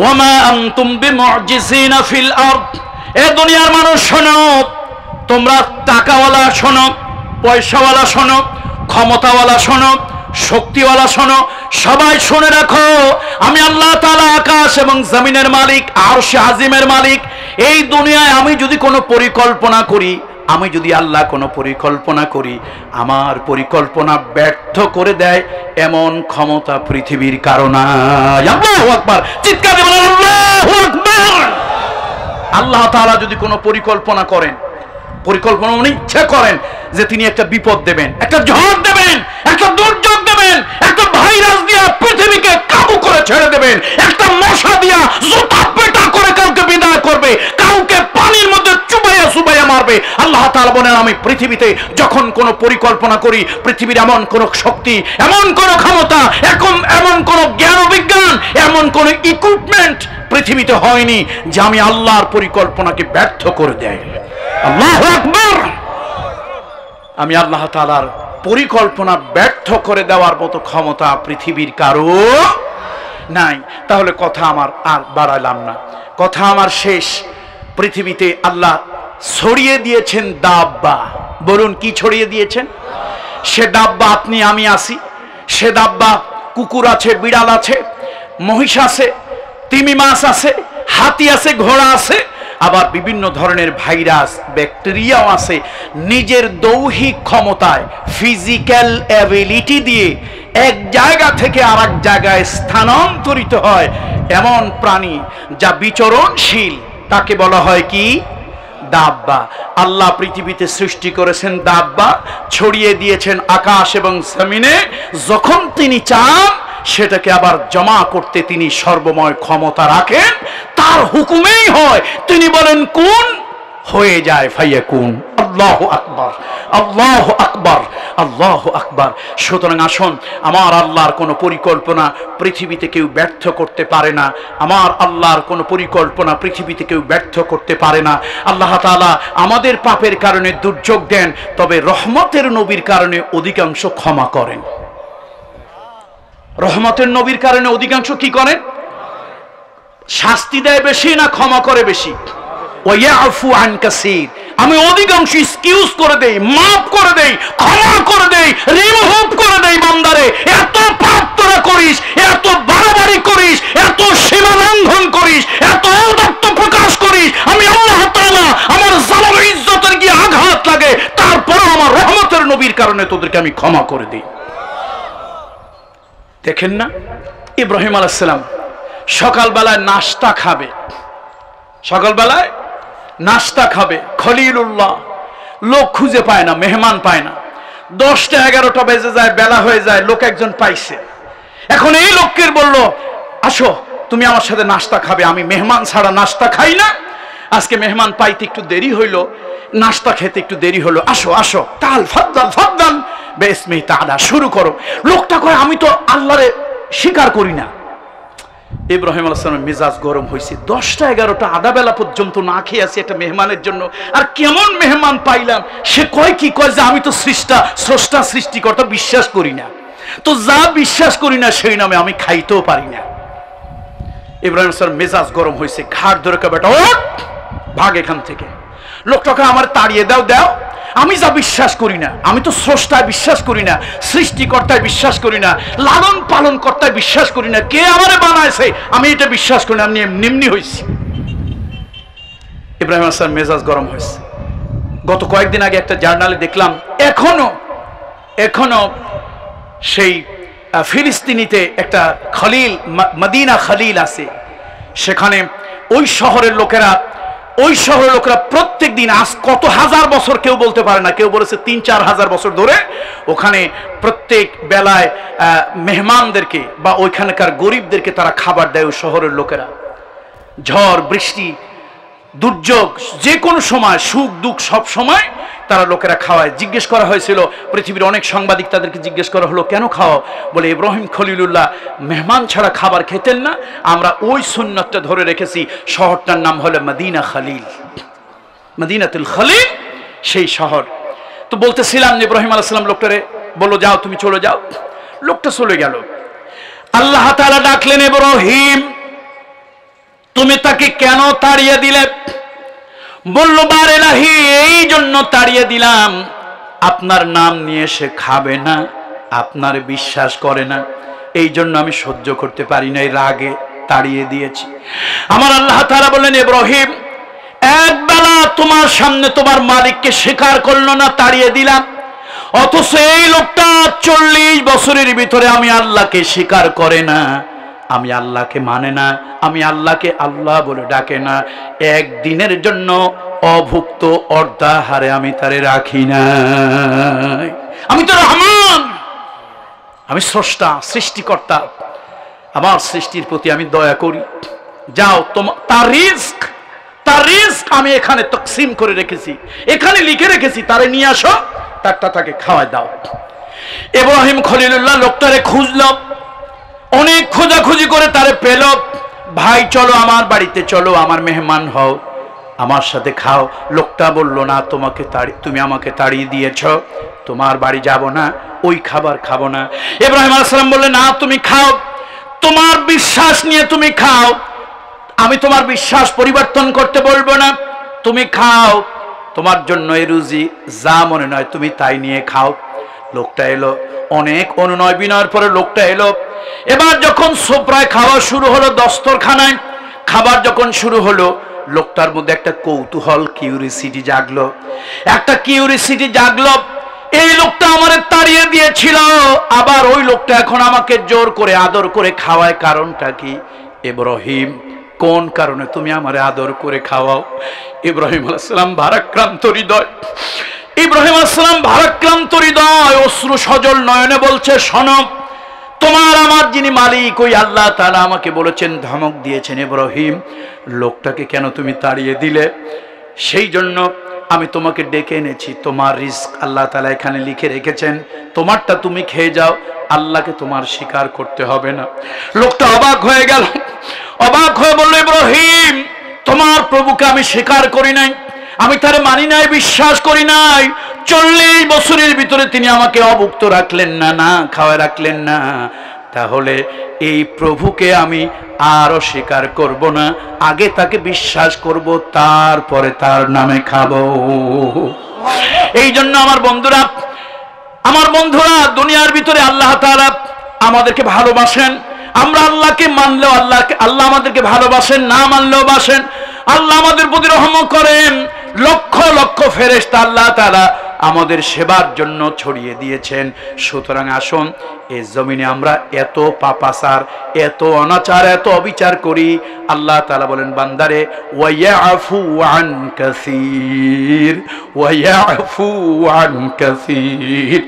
ওয়ামা আনতুম বিমুজিজিনা ফিল আরদ। এ দুনিয়ার মানুষ শোনো, তোমরা টাকাওয়ালা শোনো, পয়সাওয়ালা শোনো, ক্ষমতাওয়ালা শোনো, শক্তিওয়ালা শোনো, সবাই শুনে রাখো, আমি আল্লাহ তাআলা আকাশ এবং জমিনের মালিক, আরশে আজিমের মালিক। এই দুনিয়ায় আমি যদি কোনো পরিকল্পনা করি, আমি যদি আল্লাহ কোনো পরিকল্পনা করি, আমার পরিকল্পনা ব্যর্থ করে দেয় এমন ক্ষমতা পৃথিবীর কারো নাই। আল্লাহু আকবার, চিৎকার দিয়ে বলেন আল্লাহু আকবার। আল্লাহ তাআলা যদি কোনো পরিকল্পনা করেন, পরিকল্পনা মানে ইচ্ছা করেন যে তিনি একটা বিপদ দেবেন, একটা ঝড় দেবেন, একটা দুর্যোগ দেবেন, একটা ভাইরাস দিয়ে পৃথিবীকে কাবু করে ছেড়ে দেবেন, একটা মশা দিয়া জুতা পেটা করে কাউকে বিদায় করবে, কাউকে পানির মধ্যে চুবাইয়া চুবাইয়া মারবে। আল্লাহ তাআলা বলেন, আমি পৃথিবীতে যখন কোনো পরিকল্পনা করি, পৃথিবীর এমন কোন শক্তি, এমন কোন ক্ষমতা, এমন কোন জ্ঞান বিজ্ঞান, এমন কোন ইকুইপমেন্ট পৃথিবীতে হয়নি যে আমি আল্লাহর পরিকল্পনাকে ব্যর্থ করে দেয়। আল্লাহু আকবার। আমি আল্লাহ তাআলার পরিকল্পনা ব্যর্থ করে দেওয়ার মতো ক্ষমতা পৃথিবীর কারো নাই। তাহলে কথা আমার আর বাড়ালাম না, কথা আমার শেষ। পৃথিবীতে আল্লাহ ছড়িয়ে দিয়েছেন দাব্বা। বলুন কি ছড়িয়ে দিয়েছেন? সে দাব্বা আপনি আমি আছি, সে দাব্বা কুকুর আছে, বিড়াল আছে, মহিষ আছে, তিমি মাছ আছে, হাতি আছে, ঘোড়া আছে, আবার বিভিন্ন ধরনের ভাইরাস, ব্যাকটেরিয়াও আছে। নিজের দৈহিক ক্ষমতায়, ফিজিক্যাল অ্যাবিলিটি দিয়ে এক জায়গা থেকে আরেক জায়গায় স্থানান্তরিত হয় এমন প্রাণী যা বিচরণশীল, তাকে বলা হয় কি? দাব্বা। আল্লাহ পৃথিবীতে সৃষ্টি করেছেন দাব্বা, ছড়িয়ে দিয়েছেন আকাশ এবং জমিনে। যখন তিনি চান সেটাকে আবার জমা করতে তিনি সর্বময় ক্ষমতা রাখেন, তার হুকুমেই হয়। তিনি বলেন কুন, হয়ে যায়, ফায়াকুন। আল্লাহু আকবার, আল্লাহু আকবার, আল্লাহু আকবার। সুতরাং আসুন, আমার আল্লাহর কোনো পরিকল্পনা পৃথিবীতে কেউ ব্যর্থ করতে পারে না। আমার আল্লাহর কোনো পরিকল্পনা পৃথিবীতে কেউ ব্যর্থ করতে পারে না। আল্লাহ তাআলা আমাদের পাপের কারণে দুর্যোগ দেন, তবে রহমতের নবীর কারণে অধিকাংশ ক্ষমা করেন। রহমতের নবীর কারণে অধিকাংশ কি করেন? শাস্তি দেয় বেশি না ক্ষমা করে বেশি? ওয়ায়াফু আন কাসীর। আমি অধিকাংশ এক্সকিউজ করে দেই, মাফ করে দেই, ক্ষমা করে দেই, রিমুভ করে দেই। বান্দারে, এত পাপ তোরা করিস, এত বাড়াবাড়ি করিস, এত সীমা লঙ্ঘন করিস, এত ঔদাত্য প্রকাশ করিস, আমি আল্লাহ তাআলা আমার জালাল ইজ্জতের গিয়ে আঘাত লাগে, তারপরে আমার রহমতের নবীর কারণে তোদেরকে আমি ক্ষমা করে দিই। দেখেন না, ইব্রাহিম আলাইহিস সালাম সকালবেলায় নাস্তা খাবে, সকালবেলায় নাস্তা খাবে, খলিলুল্লাহ, লোক খুঁজে পায় না, মেহমান পায় না। 10টা 11টা বেজে যায়, বেলা হয়ে যায়, লোক একজন পাইছে। এখন এই লোককে বলল, আসো তুমি আমার সাথে নাস্তা খাবে, আমি মেহমান ছাড়া নাস্তা খাই না, আজকে মেহমান পাইতে একটু দেরি হইলো, নাস্তা খেতে একটু দেরি হলো, আসো আসো, তাল ফাদ্দাল ফাদ্দাল বিসমি তাআলা, শুরু করো। লোকটা কয়, আমি তো আল্লাহরে স্বীকার করি না। ইব্রাহিম আলাইহিস সালামের মেজাজ গরম হয়েছে, 10টা 11টা আধা বেলা পর্যন্ত না খেয়ে আছি একটা মেহমানের জন্য, আর কেমন মেহমান পাইলাম। সে কয় কি, কয় যে আমি তো স্রষ্টা সৃষ্টিকর্তা বিশ্বাস করি না, তো যা বিশ্বাস করি না সেই নামে আমি খাইতেও পারি না। ইব্রাহিম স্যার মেজাজ গরম হয়েছে, ঘাড় ধরে কে বেটা ওঠ, ভাগ এখান থেকে। লোকটাকে আমার তাড়িয়ে দাও, দাও, আমি যা বিশ্বাস করি না, আমি তো স্রষ্টায় বিশ্বাস করি না, সৃষ্টিকর্তায় বিশ্বাস করি না, লালন পালন কর্তায় বিশ্বাস করি না, কে আমারে বানাইছে আমি এটা বিশ্বাস করি না, আমি এমনি হয়েছি। ইব্রাহিম স্যার মেজাজ গরম হয়েছে। গত কয়েকদিন আগে একটা জার্নালে দেখলাম, এখনো সেই ফিলিস্তিনিতে একটা খলিল, মদিনা খলিল আছে, সেখানে ওই শহরের লোকেরা প্রত্যেক দিন, আজ কত হাজার বছর কেউ বলতে পারে না, কেউ বলেছে 3-4 হাজার বছর ধরে ওখানে প্রত্যেক বেলায় মেহমানদেরকে বা ওইখানকার গরিবদেরকে তারা খাবার দেয়। ওই শহরের লোকেরা ঝড় বৃষ্টি দুর্যোগ যে কোনো সময়, সুখ দুঃখ সব সময় তারা লোকেরা খাওয়ায়। জিজ্ঞেস করা হয়েছিল, পৃথিবীর অনেক সাংবাদিক তাদেরকে জিজ্ঞেস করা হলো, কেন খাওয়াও? বলে ইব্রাহিম খলিলুল্লাহ মেহমান ছাড়া খাবার খেতেন না, আমরা ওই সুন্নতটা ধরে রেখেছি। শহরটার নাম হলো মদিনা খলিল, মদিনাতুল খলিল সেই শহর। তো বলতেছিলাম যে ইব্রাহিম আলাইহিস সালাম লোকটারে বললো, যাও তুমি চলে যাও। লোকটা চলে গেল। আল্লাহ তাআলা ডাকলেন, ইব্রাহিম তুমি তাকে কেন তাড়িয়ে দিলে? বলল, বার ইলাহি, এই জন্য তাড়িয়ে দিলাম, আপনার নাম নিয়ে সে খাবে না, আপনার বিশ্বাস করে না, এই জন্য আমি সহ্য করতে পারি না, এই রাগে তাড়িয়ে দিয়েছি। আমার আল্লাহ তাআলা বললেন, ইব্রাহিম একবেলা তোমার সামনে তোমার মালিককে স্বীকার করলো না, তাড়িয়ে দিলাম, অথচ এই লোকটা 40 বছরের ভিতরে আমি আল্লাহকে স্বীকার করে না, আমি আল্লাহকে মানে না, আমি আল্লাহকে আল্লাহ বলে ডাকে না, একদিনের জন্য অভুক্ত অর্ধাহারে আমি তারে রাখি না। আমি তো রহমান, আমি স্রষ্টা সৃষ্টিকর্তা, আমার সৃষ্টির প্রতি আমি দয়া করি। যাও তার রিস্ক আমি এখানে তকসিম করে রেখেছি, এখানে লিখে রেখেছি, তারে নিয়ে আসো, তারটা তাকে খাওয়ায় দাও। ইব্রাহিম খলিলুল্লাহ লোকটারে খুঁজল, অনেক খোঁজাখুঁজি করে তারে পেল। ভাই চলো আমার বাড়িতে চলো, আমার মেহমান হও, আমার সাথে খাও। লোকটা বলল, না, তুমি আমাকে তাড়িয়ে দিয়েছ, তোমার বাড়ি যাব না, ওই খাবার খাবো না। ইব্রাহিম আলাইহিস সালাম বললেন, না তুমি খাও, তোমার বিশ্বাস নিয়ে তুমি খাও, আমি তোমার বিশ্বাস পরিবর্তন করতে বলবো না, তুমি খাও, তোমার জন্য এই রুজি যা মনে নয় তুমি তাই নিয়ে খাও। লোকটা এলো, অনেক অনুনয় বিনয়ের পরে লোকটা এলো। এবার যখন সোপরায় খাওয়া শুরু হলো, দস্তরখানায় খাবার যখন শুরু হলো, লোকটার মধ্যে একটা কৌতূহল, কিউরিসিটি জাগলো, এই লোকটা আমারে তাড়িয়ে দিয়েছিল, আবার ওই লোকটা এখন আমাকে জোর করে আদর করে খাওয়ায়, কারণটা কি? ইব্রাহিম কোন কারণে তুমি আমারে আদর করে খাওয়াও? ইব্রাহিম আলাইহিস সালাম ভারাক্রান্ত হৃদয়, অশ্রু সজল নয়নে বলছে, শোনো, তোমার আমার যিনি মালিক ওই আল্লাহ তাআলা আমাকে বলেছেন, ধমক দিয়েছেন, ইব্রাহিম লোকটাকে কেন তুমি তাড়িয়ে দিলে? সেই জন্য আমি তোমাকে ডেকে এনেছি, তোমার রিস্ক আল্লাহ তাআলা এখানে লিখে রেখেছেন, তোমারটা তুমি খেয়ে যাও, আল্লাহকে তোমার স্বীকার করতে হবে না। লোকটা অবাক হয়ে গেল, অবাক হয়ে বলল, ইব্রাহিম তোমার প্রভুকে আমি স্বীকার করি নাই, আমি তারে মানি নাই, বিশ্বাস করি নাই, 40 বছরের ভিতরে তিনি আমাকে অভুক্ত রাখলেন না, না খাওয়ায় রাখলেন না, তাহলে এই প্রভুকে আমি আর স্বীকার করব না, আগে তাকে বিশ্বাস করব, তারপরে তার নামে খাবো। এই জন্য আমার বন্ধুরা দুনিয়ার ভিতরে আল্লাহ তাআলা আমাদেরকে ভালোবাসেন, আমরা আল্লাহকে মানলেও আল্লাহ আমাদেরকে ভালোবাসেন, না মানলেও বাসেন। আল্লাহ আমাদের প্রতি রহমত করেন, লক্ষ লক্ষ ফেরেশতা আল্লাহ তাআলা আমাদের সেবার জন্য ছড়িয়ে দিয়েছেন। সুতরাং আসুন এই জমিনে আমরা এত পাপাচার, এত অনাচার, এত অবিচার করি। আল্লাহ তাআলা বলেন বান্দারে ওয়ায়াফু আন কাসীর, ওয়ায়াফু আন কাসীর।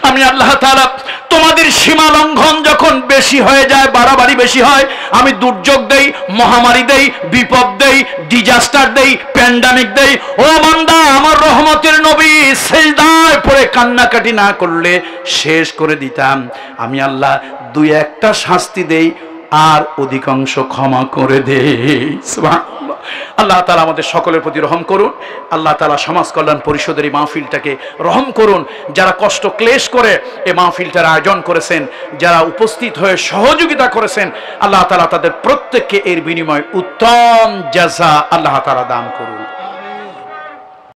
আমি আল্লাহ তাআলা তোমাদের সীমা লঙ্ঘন যখন বেশি হয়ে যায়, বাড়াবাড়ি বেশি হয়, আমি দুর্যোগ দেই, মহামারী দেই, বিপদ দেই, ডিজাস্টার দেই, প্যান্ডামিক দেই। ও বান্দা, আমার রহমতের নবী সিজদায় পড়ে কান্নাকাটি না করলে শেষ করে দিতাম। আমি আল্লাহ দুই একটা শাস্তি দেই আর অধিকাংশ ক্ষমা করে দেই। সুবহানাল্লাহ। আল্লাহ তাআলা আমাদের সকলের প্রতি রহম করুন। আল্লাহ তাআলা সমাজ কল্যাণ পরিষদের এই মাহফিলটাকে রহম করুন। যারা কষ্ট ক্লেশ করে এই মাহফিলটার আয়োজন করেছেন, যারা উপস্থিত হয়ে সহযোগিতা করেছেন, আল্লাহ তাআলা তাদের প্রত্যেককে এর বিনিময়ে উত্তম জাযা আল্লাহ তাআলা দান করুন।